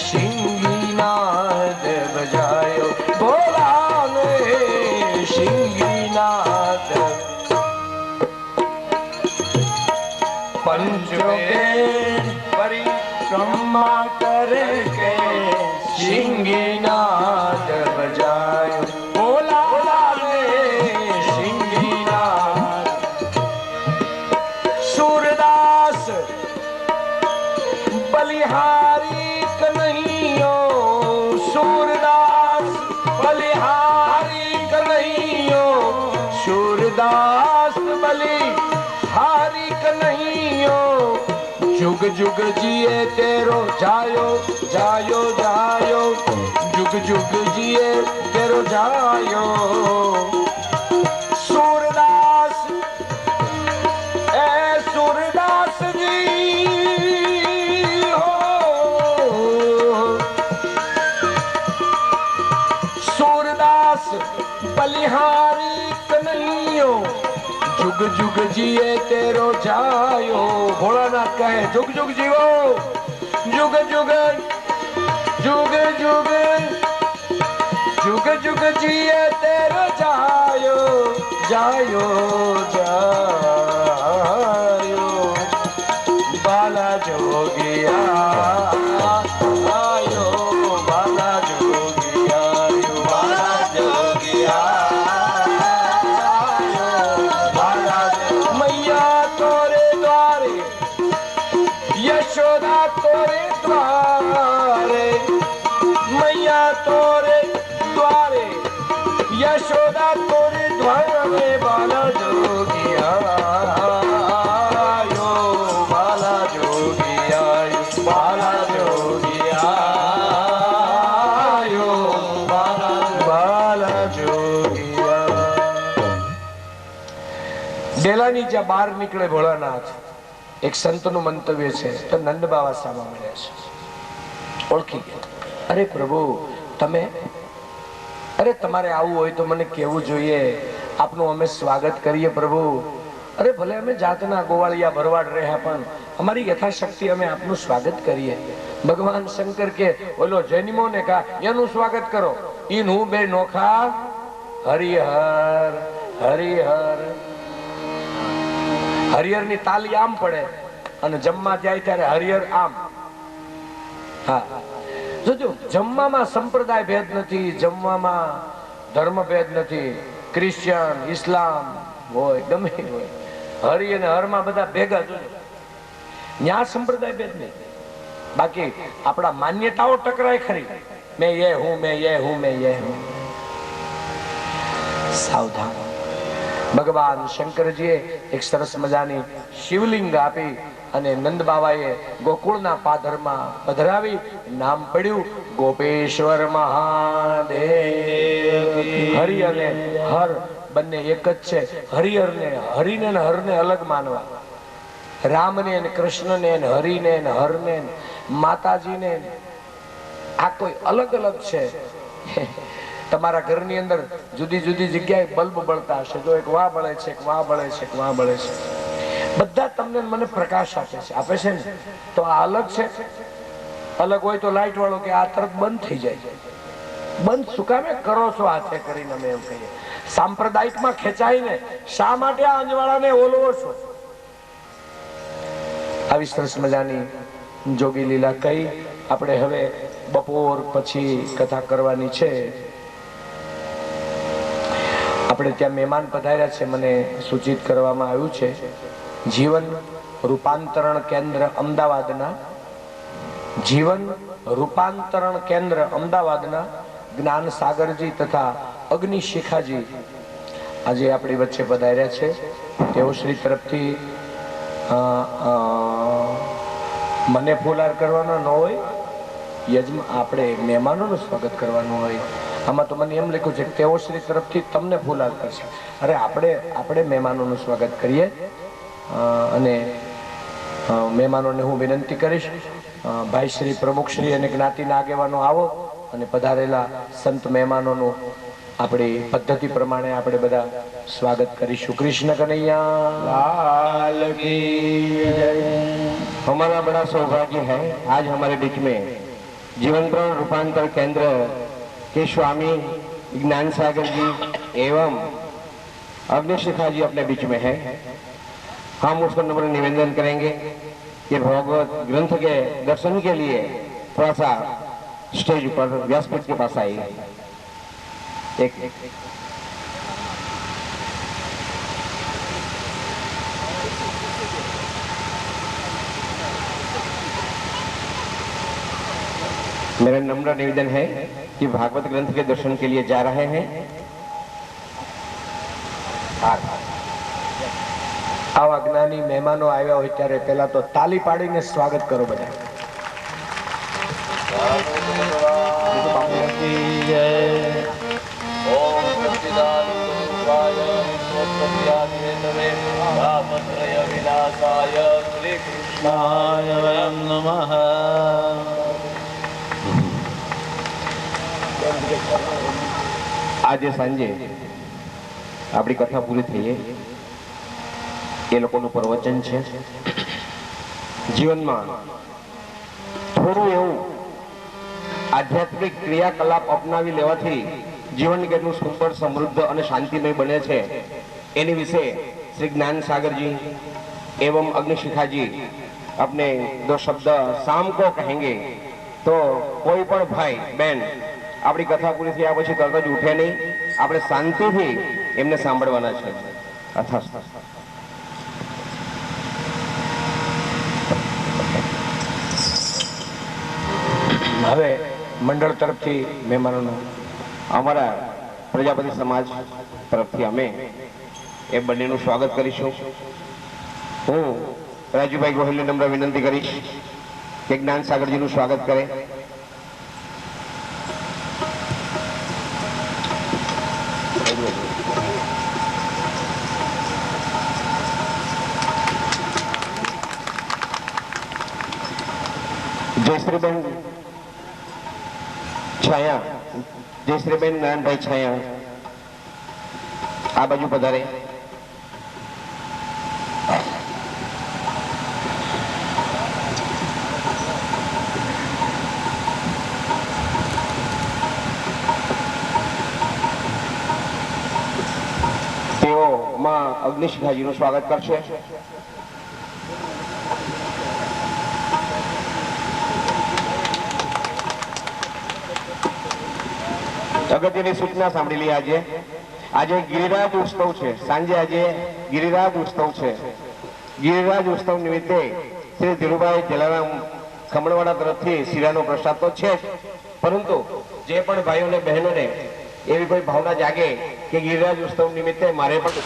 સિંગીનાદ બજાયો, ભોલાને સિંગીનાદ. પંચબેર પરિક્રમા કરકે સિંગીનાદ બજાયો, ભોલાને સિંગીનાદ. सूरदास बलिहारी कन्हैयो, सूरदास बलिहारी कन्हैयो, सूरदास बलिहारी कन्हैयो. जुग जुग जिए तेरो जायो जायो जायो, जुग जुग जिए तेरो जायो. सूरदास सूरदास जी हो, सूरदास बलिहारी कन्हैयो, जुग जुग जिए तेरो जायो. भोलानाथ कहे जुग जुग जीवो, जुग जुग जुग जुग जुग जुग जिए तेरो जायो जायो जायो. बाला जोगिया आयो, बाला जोगिया आयो, बाला जोगिया आयो, बाला मैया तोरे द्वारे, यशोदा तोरे द्वारे, मैया तोरे द्वारे, यशोदा तोरे द्वारे. बाला जोगिया आयो, बाला जोगिया आयो, बाला जोगिया आयो, बाला जोगिया. ડેલાની જ્યાં બહાર નીકળે ભોળાનાથ, એક સંતનું મંતવ્ય છે તો નંદ બાવા સામા મળ્યા છે, ઓળખી ગયા. અરે પ્રભુ તમે, અરે તમારે આવું હોય તો મને કેવું જોઈએ, આપનું અમે સ્વાગત કરીએ પ્રભુ. અરે ભલે અમે જાતના ગોવાળિયા ભરવાડ રહ્યા પણ અમારી યથાશક્તિ અમે આપનું સ્વાગત કરીએ. ભગવાન શંકર કે ઓલો જૈનિમો ને કા એનું સ્વાગત કરો, ઈન હું બે નોખા હરિહર હરિહર. હરિહર ની તાલી આમ પડે અને જમવા જાય ત્યારે હરિહર આમ. હા જોજો, જમવામાં સંપ્રદાય ભેદ નથી, જમવામાં ધર્મ ભેદ નથી, ક્રિશ્ચિયન ઇસ્લામ હોય ગમે હોય, હરિ અને હરમાં બધા ભેગા જોજો, ન્યા સંપ્રદાય ભેદ નહીં. બાકી આપણા માન્યતાઓ ટકરાય ખરી, મેં યે હું, મેં યે હું, મેં યે હું. સાવધાન. ભગવાન શંકરજીએ એક સરસ મજાની શિવલિંગ આપી અને નંદ બાવાએ ગોકુળના પાદરમાં પધરાવી નામ પડ્યું ગોપેશ્વર મહાદેવ. હરિ અને હર બંને એક જ છે. હરિહરને હરિને ને હરને અલગ માનવા, રામને ને કૃષ્ણને ને હરિને ને હરને માતાજીને આ કોઈ અલગ અલગ છે. તમારા ઘરની અંદર જુદી જુદી જગ્યાએ બલ્બ બળતા હશે, જો એક વાહ બળે છે, એક વાહ બળે છે, એક વાહ બળે છે, બધા તમને મને પ્રકાશ આપે છે ને. તો આ અલગ છે. અલગ હોય તો લાઈટ વાળો કે આ તરત બંધ થઈ જાય. બંધ શું કામે કરો છો હાથે કરીને, અમે એમ કહીએ. સાંપ્રદાયિકમાં ખેંચાઈને શા માટે આ અંજવાળાને ઓલવો છો? આવી સરસ મજાની જોગી લીલા કહી આપણે હવે બપોર પછી કથા કરવાની છે. આપણે ત્યાં મહેમાન પધાર્યા છે, મને સૂચિત કરવામાં આવ્યું છે જીવન રૂપાંતરણ કેન્દ્ર અમદાવાદના, જીવન રૂપાંતરણ કેન્દ્ર અમદાવાદના જ્ઞાન સાગરજી તથા અગ્નિશિખાજી આજે આપણી વચ્ચે પધાર્યા છે તેઓ શ્રી તરફથી મને ફૂલહાર કરવાનો ન હોય, આપણે મહેમાનોનું સ્વાગત કરવાનું હોય. આમાં તો મને એમ લખ્યું છે કે તેઓ શ્રી તરફથી તમને ફૂલહાર કરશે. અરે આપણે મહેમાનોનું સ્વાગત કરીએ. અને મહેમાનોને હું વિનંતી કરીશ, ભાઈ શ્રી પ્રમુખ શ્રી અને જ્ઞાતિના આગેવાનો આવો અને પધારેલા સંત મહેમાનોનું આપણી પદ્ધતિ પ્રમાણે આપણે બધા સ્વાગત કરીશું. कृष्ण कन्हैया लाल की जय। हमारा बड़ा सौभाग्य है आज हमारे बीच में जीवन प्रण रूपांतर केंद्र के स्वामी ज्ञान सागर जी एवं अग्निशिखा जी अपने बीच में है। हम उसको नम्र निवेदन करेंगे कि भगवत ग्रंथ के दर्शन के लिए थोड़ा सा स्टेज पर व्यासपीठ के पास आइए। एक मेरा नम्र निवेदन है कि भागवत ग्रंथ के दर्शन के लिए जा रहे हैं। આવા જ્ઞાની મહેમાનો આવ્યા હોય ત્યારે પહેલા તો તાલી પાડીને સ્વાગત કરો બધા. આજે સાંજે આપણી કથા પૂરી થઈ. એ લોકોનું પ્રવચન છે. જીવનમાં થોડું એવું આધ્યાત્મિક ક્રિયાકલાપ અપનાવી લેવાથી જીવન કેટલું સુંદર, સમૃદ્ધ અને શાંતિમય બને છે એની વિશે श्री ज्ञान सागर जी एवं अग्निशिखा जी अपने दो शब्द शाम को कहेंगे। तो कोई पण भाई बहन આપણી કથા પૂરી થયા પછી તરત જ ઉઠે નહીં, આપણે શાંતિથી એમને સાંભળવાના છે. અથાસ્તુ. હવે મંડળ તરફથી મહેમાનોનું અમારા પ્રજાપતિ સમાજ તરફથી અમે એ બંનેનું સ્વાગત કરીશું. હું રાજુભાઈ ગોહિલને નમ્ર વિનંતી કરીશ કે જ્ઞાન સાગરજીનું સ્વાગત કરે. જયશ્રીબેન છાયા, જયશ્રીબેન નારાયણભાઈ છાયા આ બાજુ પધારે. તેઓ માં અગ્નિશિખાજીનું સ્વાગત કરશે. અગત્યની સૂચના સાંભળી આજે ગિરિરાજ ઉત્સવ છે. સાંજે આજે ગિરિરાજ ઉત્સવ છે. ગિરિરાજ ઉત્સવ નિમિત્તે શ્રી ધીરુભાઈ જલારામ ખમણવાડા તરફથી શીરાનો પ્રસાદ તો છે જ, પરંતુ જે પણ ભાઈઓને બહેનોને એવી કોઈ ભાવના જાગે કે ગિરિરાજ ઉત્સવ નિમિત્તે મારે પણ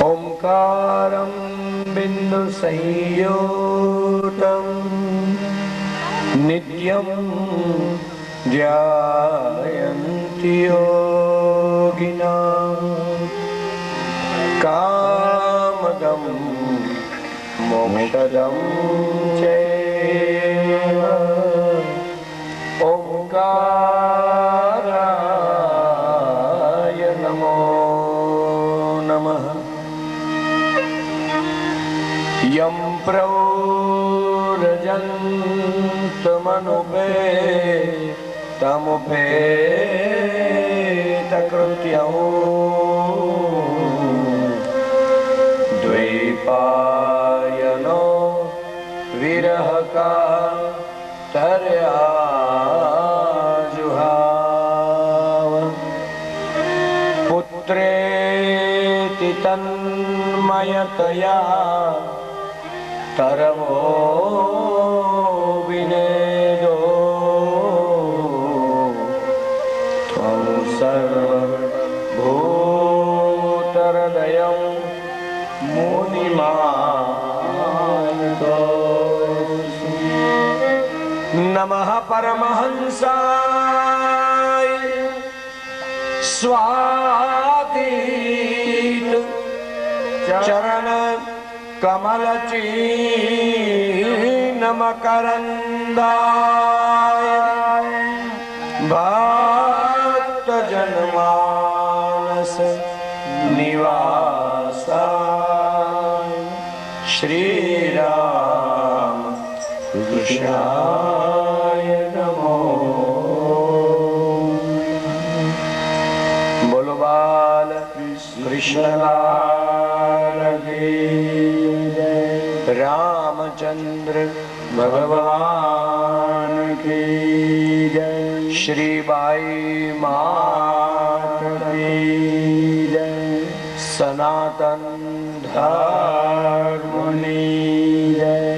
ओंकारं बिंदु संयुतं नित्यं ध्यायन्ति योगिनां कामदं मोक्षदं चैव ओंकाराय नमो नमः। यं प्रव्रजन्तमनुपेतमुपेतकृत्यं द्वैपायनो विरहकातर्याजुहाव पुत्रेति तन्मयतया तरवो विनेदो सर्वभूतहृदयं मुनिमानतोऽस्मि। नमः परमहंसाय स्वातीत चरण कमल मकरंदाय भक्त जनमानस निवासाय श्री राम कृष्णाय नमो। बोलो बाल कृष्ण लाल की जय। रामचंद्र भगवान की जय। श्री बाई मात की जय। सनातन धर्मनी जय।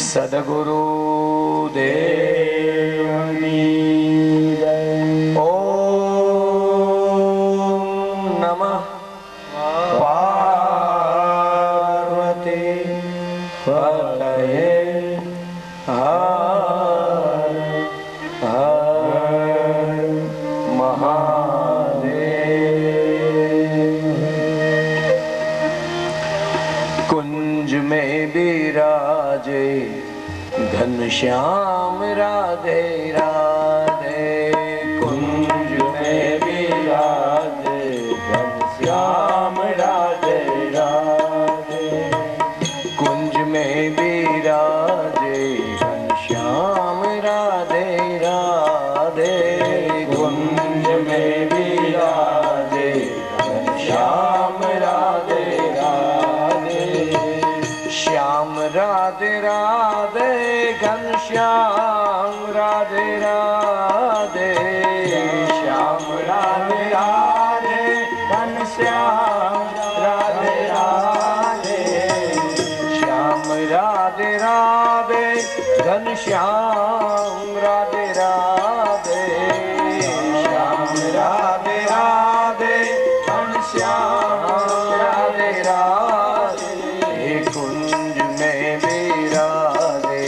सद्गुरु देवनी जय। ओम नमः पार्वती पतये हर हर महादेव। कुंज में विराजे घनश्याम राधे राधे। कुंज में विराजे घनश्याम राधे राधे। कुंज में विराजे घनश्याम राधे राधे। कुंज में विराजे घनश्याम राधे राधे। श्याम राधे राधे घनश्याम राधे राधे। श्याम राधे राधे घनश्याम राधे राधे। श्याम राधे राधे घनश्याम राधे राधे। श्याम राधे राधे घनश्याम राधे राधे। कुंज में विराजे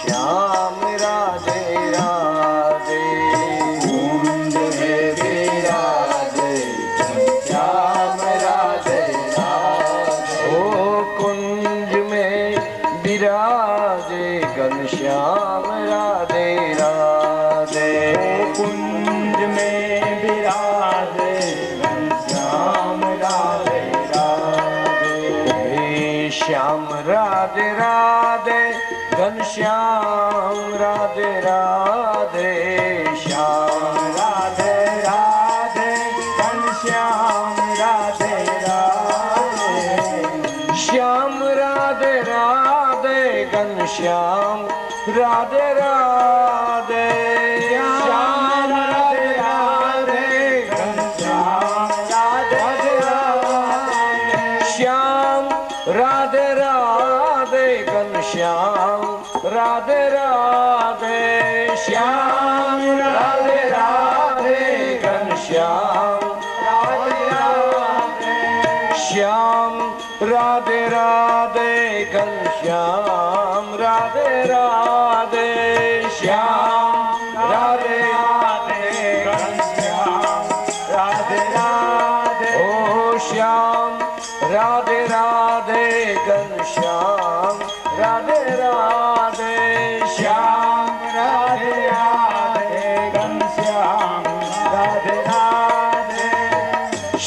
श्याम राधे राधे। कुंज में विराजे श्याम राधे राधे। ओ कुंज में विराजे घनश्याम राधे राधे। कुंज में विराजे घनश्याम राधे राधे। श्याम राधे राधे घनश्याम राधे राधे। श्याम राधे राधे घनश्याम राधे राधे। श्याम राधे राधे घनश्याम राधे राधे। श्याम राधे राधे घनश्याम राधे राधे। श्याम राधे राधे घनश्याम राधे राधे। श्याम राधे राधे घनश्याम राधे राधे। श्याम राधे राधे घनश्याम राधे राधे। श्याम राधे राधे घनश्याम राधे राधे। ओ श्याम राधे राधे घनश्याम राधे राधे। श्याम राधे राधे घनश्याम राधे राधे।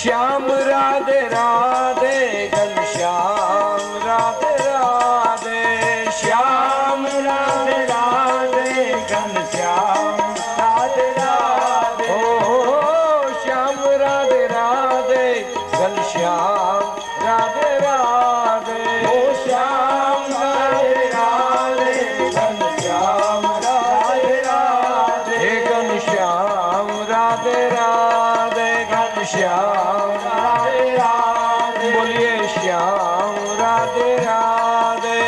श्याम राधे राधे घनश्याम राधे राधे। श्याम राधे राधे घनश्याम राधे राधे। ओ श्याम राधे राधे घनश्याम राधे राधे। ओ श्याम राधे राधे घनश्याम राधे राधे। घनश्याम राधे राधे घनश्याम राधे राधे। बोलिए श्याम राधे राधे।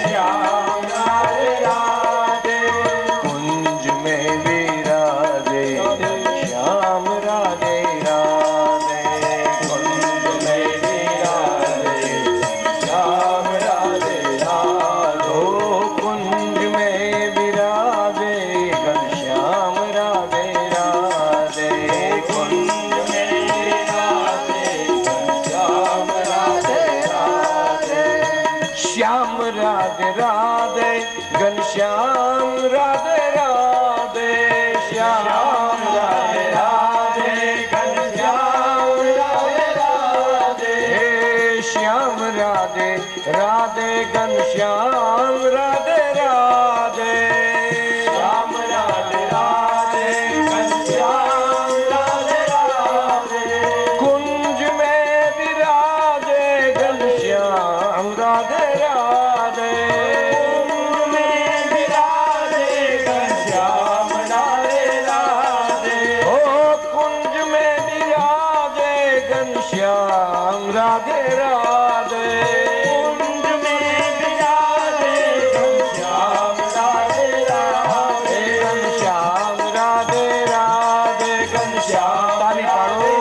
श्याम राधे राधे। कुंज में विराजे श्याम राधे राधे घनश्याम राधे राधे श्याम राधे राधे घनश्याम राधे राधे कुंज में विराजे घनश्याम राधे राधे कुंज में विराजे घनश्याम राधे राधे ओ कुंज में विराजे घनश्याम राधे राधे कुंज में विराजे घनश्याम राधे राधे घनश्याम राधे राधे घनश्याम ताली पाड़ो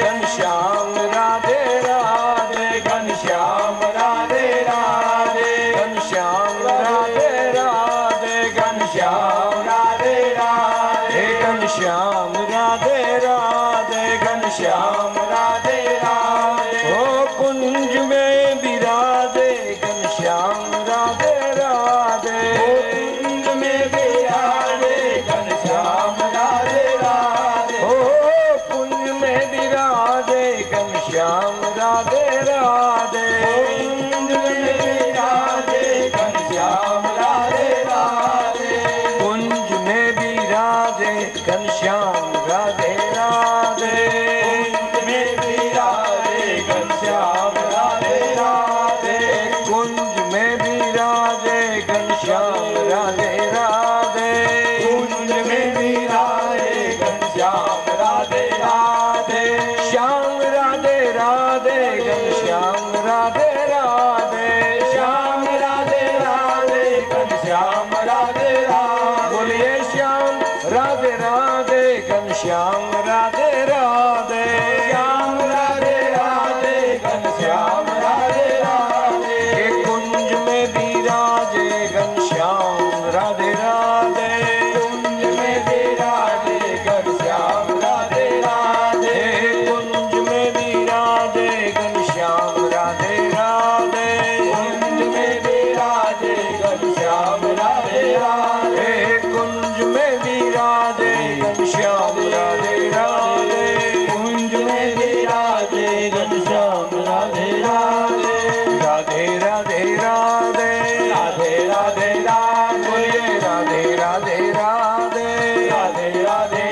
घनश्याम राधे राधे घनश्याम राधे राधे घनश्याम राधे राधे घनश्याम राधे राधे घनश्याम राधे राधे घनश्याम राधे राधे ओ कुंज में विराजे घनश्याम राधे राधे कुंज में विराजे घनश्याम राधे राधे ओ कुंज में विराजे घनश्याम राधे राधे कुंज में विराजे घनश्याम राधे राधे कुंज में विराजे घनश्याम राधे राधे कुंज में विराजे घनश्याम राधे राधे कुंज में विराजे घनश्याम राधे राधे कुंज में विराजे घनश्याम राधे राधे श्याम राधे राधे घनश्याम राधे राधे श्याम राधे राधे घनश्याम राधे राधे बोलिए श्याम राधे राधे घनश्याम राधे राधे श्याम राधे राधे घनश्याम राधे राधे कुंज में विराजे घनश्याम राधे राधे कुंज में विराजे घनश्याम राधे राधे कुंज में विराजे घनश्याम राधे राधे कुंज में विराजे घनश्याम राधे राधे कुंज में विराजे घनश्याम राधे राधे कुंज में विराजे घनश्याम राधे राधे राधे राधे राधे राधे राधे राधे बोलिए राधे राधे राधे राधे राधे राधे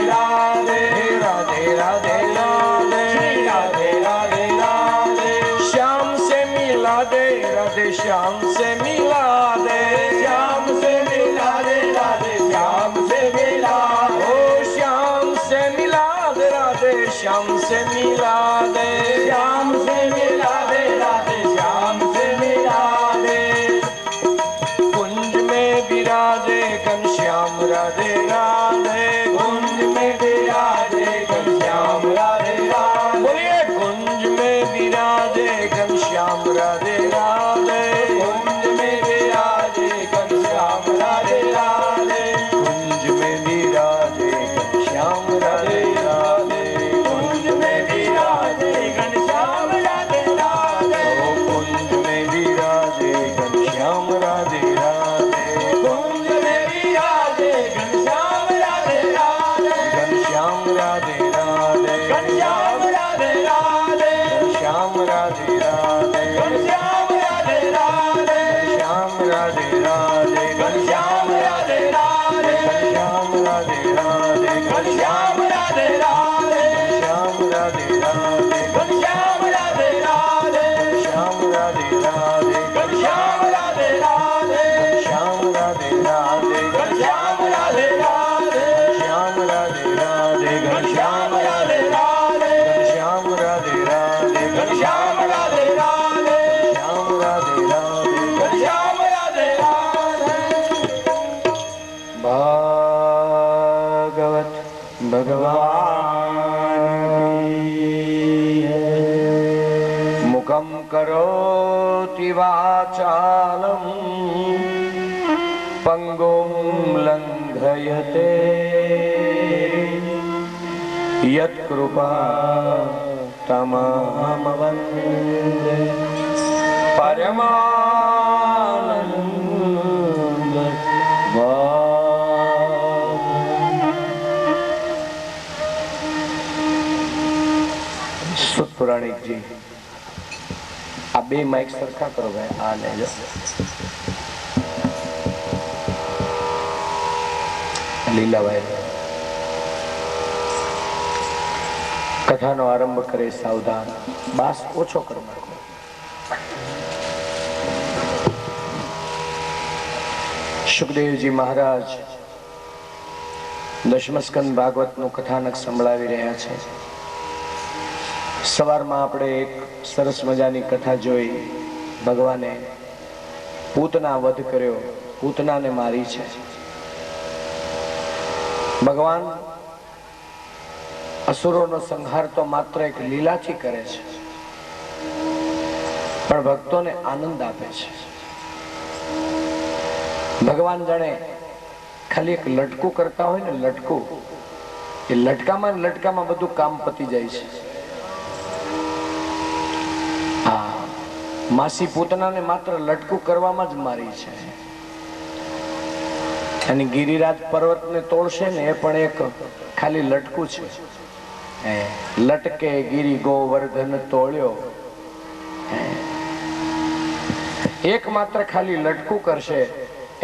राधे राधे राधे राधे राधे राधे श्याम से मिला दे राधे श्याम से मिला दे श्याम से मिला दे राधे श्याम से मिला ओ श्याम से मिला दे राधे श्याम से मिला दे श्याम से मिला दे राधे श्याम से मिला दे कुंज में विराजे घनश्याम राधे राधे कुंज में विराजे घनश्याम राधे राधे बोलिए कुंज में विराजे घनश्याम राधे राधे कुंज में विराजे घनश्याम राधे राधे कुंज में विराजे घनश्याम राधे राधे कुंज में विराजे घनश्याम राधे राधे ओ कुंज में विराजे घनश्याम राधे राधे कुंज में विराजे घनश्याम राधे राधे घनश्याम राधे राधे घनश्याम राधे राधे घनश्याम राधे राधे घनश्याम राधे राधे श्याम राधे राधे घनश्याम राधे राधे श्याम राधे राधे घनश्याम राधे राधे श्याम राधे राधे घनश्याम राधे राधे श्याम राधे राधे घनश्याम राधे राधे श्याम राधे राधे घनश्याम राधे राधे श्याम राधे राधे घनश्याम राधे राधे श्याम राधे राधे घनश्याम राधे राधे श्याम राधे राधे घनश्याम राधे राधे भागवत भगवान मुखम करोति वाचालम पंगुम लंघयते यत्कृपा तमहमवन्दे परमानंद सुत पुराणिक जी આ બે માઇક સરખા કરો ભાઈ. આ લેજો. લીલાભાઈ કથાનો આરંભ કરે. સાવધાન, બાસ ઓછો કરો. સુખદેવજી મહારાજ દશમસ્કંદ ભાગવતનું કથાનક સંભળાવી રહ્યા છે. સવારમાં આપણે એક સરસ મજાની કથા જોઈ. ભગવાને પૂતના વધ કર્યો, પૂતનાને મારી છે. ભગવાન અસુરોનો સંહાર તો માત્ર એક લીલાથી કરે છે, પણ ભક્તોને આનંદ આપે છે. ભગવાન જાણે ખાલી એક લટકું કરતા હોય ને, લટકું, એ લટકામાં લટકામાં બધું કામ પતી જાય છે. હા, માસી પૂતનાને માત્ર લટકું કરવામાં જ મારી છે. અને ગિરિરાજ પર્વતને તોડશે ને, એ પણ એક ખાલી લટકું છે. લટકે ગિરી ગોવર્ધન તોડ્યો, એક માત્ર ખાલી લટકું કરશે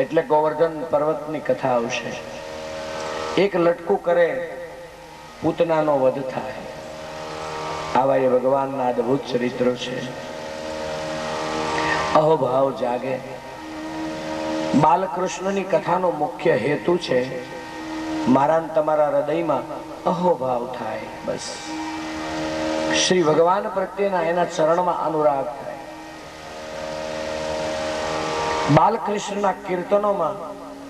એટલે ગોવર્ધન પર્વતની કથા આવશે. એક લટકું કરે, પૂતનાનો વધ થાય. આવા એ ભગવાનના અદભુત ચરિત્રો છે. અહોભાવ જાગે. બાલકૃષ્ણની કથાનો મુખ્ય હેતુ છે મારા તમારા હૃદયમાં અહોભાવ થાય. બસ શ્રી ભગવાન પ્રત્યેના એના ચરણમાં અનુરાગ થાય. બાલકૃષ્ણના કીર્તનોમાં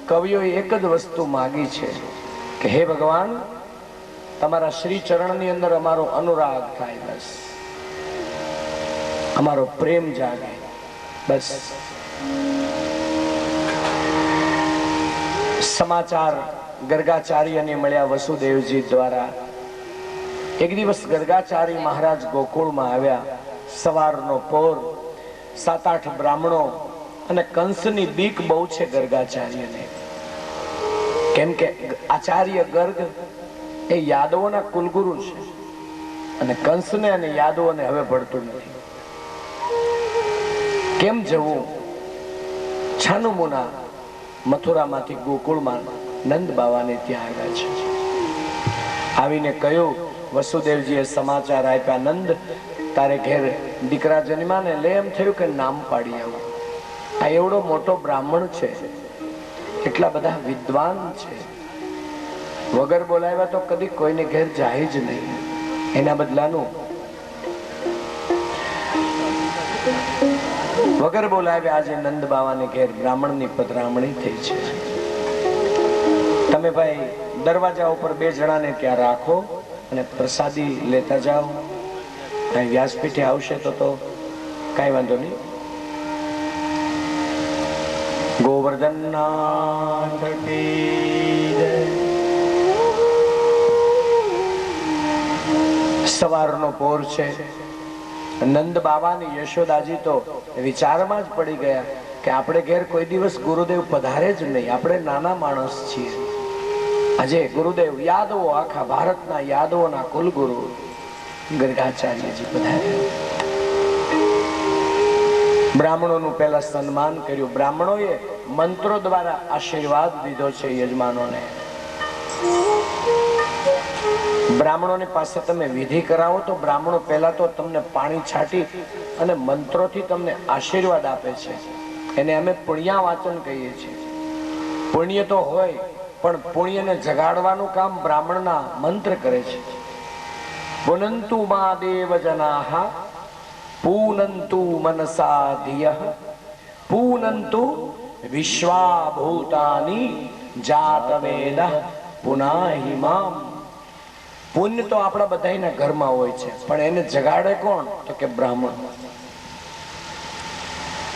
કવિઓએ એક જ વસ્તુ માગી છે કે હે ભગવાન, તમારા શ્રી ચરણની અંદર અમારો અનુરાગ થાય. બસ અમારો પ્રેમ જાગે. બસ સમાચાર ગર્ગાચાર્યને મળ્યા વસુદેવજી દ્વારા. એક દિવસ ગર્ગાચાર્ય મહારાજ ગોકુળમાં આવ્યા. સવારનો પોર, 7-8 બ્રાહ્મણો અને કંસની બીક બહુ છે ગર્ગાચાર્યને. કેમ કે આચાર્ય ગર્ગ એ યાદવોના કુલગુરુ છે, અને કંસને અને યાદવોને હવે પડતું નથી. કેમ જવું? છાનુમુના મથુરામાંથી ગોકુળમાં નંદ બાવાને ત્યાં આવ્યા છે. આવીને કહ્યું, વસુદેવજીએ સમાચાર આપ્યા, નંદ તારે ઘેર દીકરા જન્મ્યા ને, લે એમ થયું કે નામ પાડી આવું. આ એવડો મોટો બ્રાહ્મણ છે, એટલા બધા વિદ્વાન છે, વગર બોલાવ્યા તો કદી કોઈને ઘેર જાય જ નહીં. એના બદલાનું વગર બોલાવ્યા આજે નંદ બાવાને ઘેર બ્રાહ્મણની પધરામણી થઈ છે. તમે ભાઈ દરવાજા ઉપર 2 જણાને ત્યાં રાખો અને પ્રસાદી લેતા જાઓ. અહીં વ્યાસપીઠે આવશે તો કાંઈ વાંધો નહીં. ગોવર્ધનનાથ કી જય. સવારનો પોર છે. નંદ બાવાની યશોદાજી તો વિચારમાં જ પડી ગયા કે આપણે ઘેર કોઈ દિવસ ગુરુદેવ પધારે જ નહીં. આપણે નાના માણસ છીએ. આજે ગુરુદેવ યાદવો, આખા ભારતના યાદવોના કુલગુરુ ગર્ગાચાર્યજી પધાર્યા. બ્રાહ્મણોનું પહેલા સન્માન કર્યું. બ્રાહ્મણોએ મંત્રો દ્વારા આશીર્વાદ દીધો છે યજમાનોને. બ્રાહ્મણોની પાસે તમે વિધિ કરાવો તો બ્રાહ્મણો પહેલા તો તમને પાણી છાંટી અને મંત્રોથી તમને આશીર્વાદ આપે છે. એને અમે પુણ્યા વાચન કહીએ છીએ. પુણ્ય તો હોય, પણ પુણ્યને જગાડવાનું કામ બ્રાહ્મણના મંત્ર કરે છે. પુનંતુ મા દેવ જનાહ પૂનંતુ મનસા ધિયઃ પૂનંતુ વિશ્વાભૂતાની જાતવેદઃ પુનાહિ મામ. પુણ્ય તો આપણા બધાના ઘરમાં હોય છે, પણ એને જગાડે કોણ? તો કે બ્રાહ્મણ.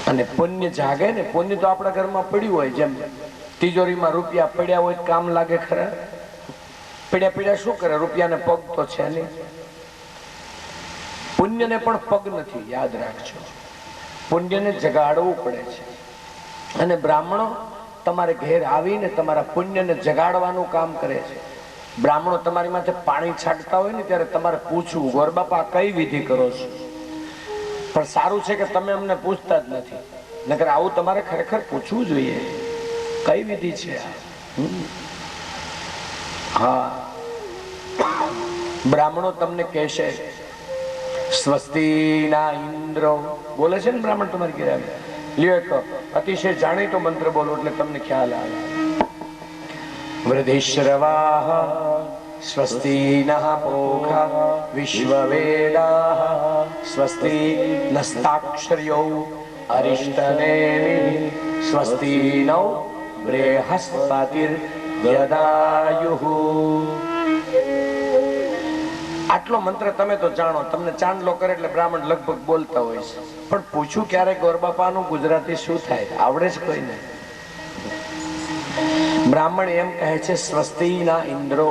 અને પુણ્ય જાગે ને, પુણ્ય તો આપણા ઘરમાં પડ્યું હોય. જેમ તિજોરીમાં રૂપિયા પડ્યા હોય કામ લાગે ખરા? પડ્યા પડ્યા શું કરે? રૂપિયાને પગ તો છે નહીં. પુણ્યને પણ પગ નથી, યાદ રાખજો. પુણ્યને જગાડવું પડે છે. અને બ્રાહ્મણો તમારે ઘેર આવીને તમારા પુણ્યને જગાડવાનું કામ કરે છે. બ્રાહ્મણો તમારી માથે પાણી છાંટતા હોય ને ત્યારે તમારે પૂછવું, ગોર બાપા કઈ વિધિ કરો છો? પણ સારું છે કે તમે અમને પૂછતા જ નથી, નકર આવું તમારે ખરેખર પૂછવું જોઈએ. કઈ વિધિ છે આ? હા, બ્રાહ્મણો તમને કહેશે સ્વસ્તિ ના ઇન્દ્રો બોલે છે ને બ્રાહ્મણ તમારી ઘરે આવે. લ્યો એક અતિશય જાણીતો મંત્ર બોલો એટલે તમને ખ્યાલ આવે. વૃદ્ધિશ્રવાહ સ્વસ્તિ નઃ પોખા વિશ્વવેદાઃ સ્વસ્તિ નસ્તાક્ષર્યો અરિષ્ટનેમિ સ્વસ્તિ નો બૃહસ્પતિર્યદાયુઃ. આટલો મંત્ર તમે તો જાણો, તમને ચાંદલો કરે એટલે બ્રાહ્મણ લગભગ બોલતા હોય છે. પણ પૂછ્યું ક્યારે ગોરબાપાનું ગુજરાતી શું થાય? આવડે છે કોઈને? બ્રાહ્મણ એમ કહે છે સ્વસ્તિ ના ઇન્દ્રો,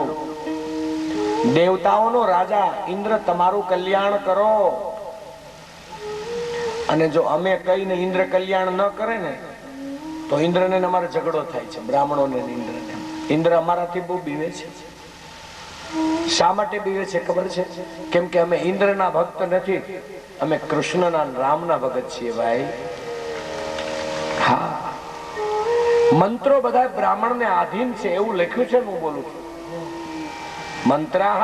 દેવતાઓનો રાજા ઇન્દ્ર તમારું કલ્યાણ કરો. અને જો અમે કહીને ઇન્દ્ર કલ્યાણ ન કરે ને તો ઇન્દ્રને અમારે ઝઘડો થાય છે, બ્રાહ્મણોને ઇન્દ્રને. ઇન્દ્ર અમારાથી બહુ બીવે છે. શા માટે બીવે છે ખબર છે? કેમ કે અમે ઇન્દ્રના ભક્ત નથી, અમે કૃષ્ણના રામના ભગત છીએ ભાઈ. હા, મંત્રો બધા બ્રાહ્મણને આધીન છે એવું લખ્યું છે. હું બોલું છું મંત્રાહ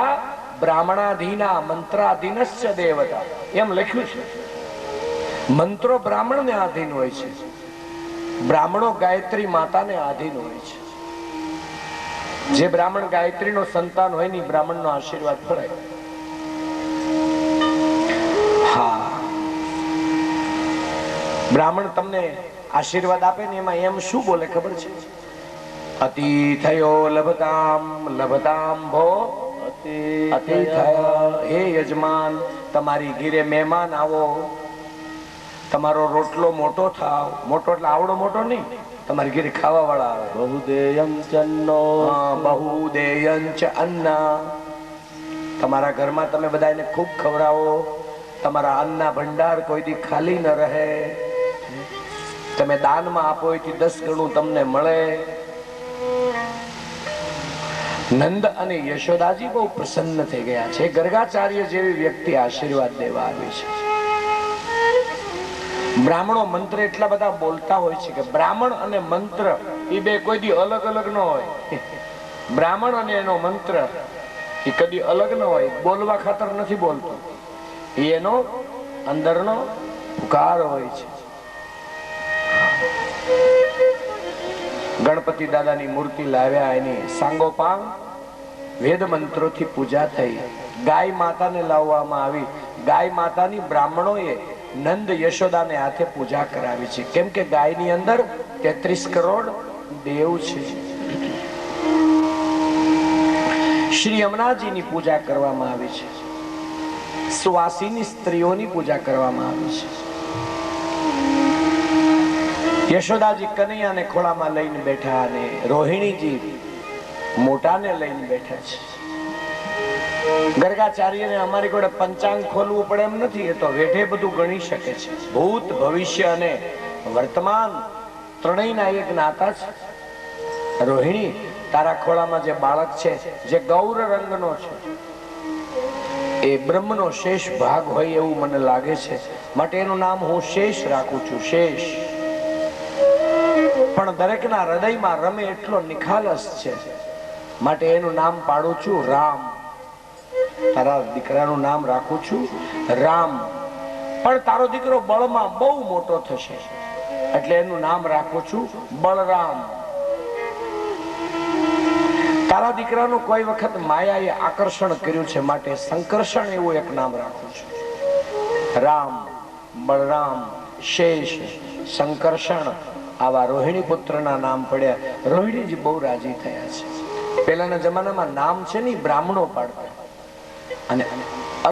બ્રાહ્મણાધીના મંત્રાધીનશ્ચ દેવતા, એમ લખ્યું છે. મંત્રો બ્રાહ્મણને આધીન હોય છે, બ્રાહ્મણો ગાયત્રી માતાને આધીન હોય છે. જે બ્રાહ્મણ ગાયત્રીનો સંતાન હોય ને બ્રાહ્મણનો આશીર્વાદ ફળાય. હા, બ્રાહ્મણ તમને આશીર્વાદ આપે ને એમાં એમ શું બોલે ખબર છે? અતિથયો લભતામ લભતામ ભો અતિથય. હે યજમાન, તમારી ઘીરે મહેમાન આવો, તમારો રોટલો મોટો થાવ. મોટો એટલે આવડો મોટો નહીં, તમારી ઘરે ખાવા વાળા આવે. બહુદેયં ચન્નો બહુદેયં ચ અન્ન. તમારા ઘરમાં તમે બધાને ખૂબ ખવડાવો, તમારા અન્નના ભંડાર કોઈ દી ખાલી ન રહે. તમે દાનમાં આપો એથી 10 ગણું તમને મળે. નંદ અને યશોદાજી બહુ પ્રસન્ન થઈ ગયા છે. ગર્ગાચાર્ય જેવી વ્યક્તિ આશીર્વાદ દેવા આવી છે. બ્રાહ્મણો મંત્ર એટલા બધા બોલતા હોય છે કે બ્રાહ્મણ અને મંત્ર એ બે કોઈ દી અલગ અલગ ન હોય. બ્રાહ્મણ અને એનો મંત્ર એ કદી અલગ ન હોય. બોલવા ખાતર નથી બોલતો, એનો અંદરનો પુકાર હોય છે. ગણપતિ દાદાની મૂર્તિ લાવ્યા, એની સાંગોપાંગ વેદ મંત્રોથી પૂજા થઈ. ગાય માતાને લાવવામાં આવી. ગાય માતાની બ્રાહ્મણોએ નંદ યશોદાને હાથે પૂજા કરાવી છે. કેમ કે ગાયની અંદર 33 કરોડ દેવ છે. શ્રી યમુનાજીની પૂજા કરવામાં આવી છે. સુવાસીની સ્ત્રીઓની પૂજા કરવામાં આવી છે. યશોદાજી કનૈયાને ખોળામાં લઈને બેઠા અને રોહિણીજી મોટાને લઈને બેઠા છે. ગર્ગાચાર્યને અમારી જોડે પંચાંગ ખોલવું પડે એમ નથી, એ તો વેઠે બધું ગણી શકે છે. ભૂત, ભવિષ્ય અને વર્તમાન ત્રણેયના એક નાતા છે. રોહિણી, તારા ખોળામાં જે બાળક છે જે ગૌર રંગનો છે એ બ્રહ્મનો શેષ ભાગ હોય એવું મને લાગે છે, માટે એનું નામ હું શેષ રાખું છું. શેષ. પણ દરેકના હૃદયમાં રમે એટલો નિખાલસ છે, માટે એનું નામ પાડું છું રામ. તારા દીકરાનું નામ રાખું છું રામ. પણ તારો દીકરો બળમાં બહુ મોટો થશે એટલે એનું નામ રાખું છું બળરામ. તારા દીકરાનું કોઈ વખત માયાએ આકર્ષણ કર્યું છે, માટે સંકર્ષણ એવું એક નામ રાખું છું. રામ, બળરામ, શેષ, સંકર્ષણ આવા રોહિણી પુત્રના નામ પડ્યા. રોહિણીજી બહુ રાજી થયા છે. પહેલાના જમાનામાં નામ છે ને બ્રાહ્મણો પાડતા અને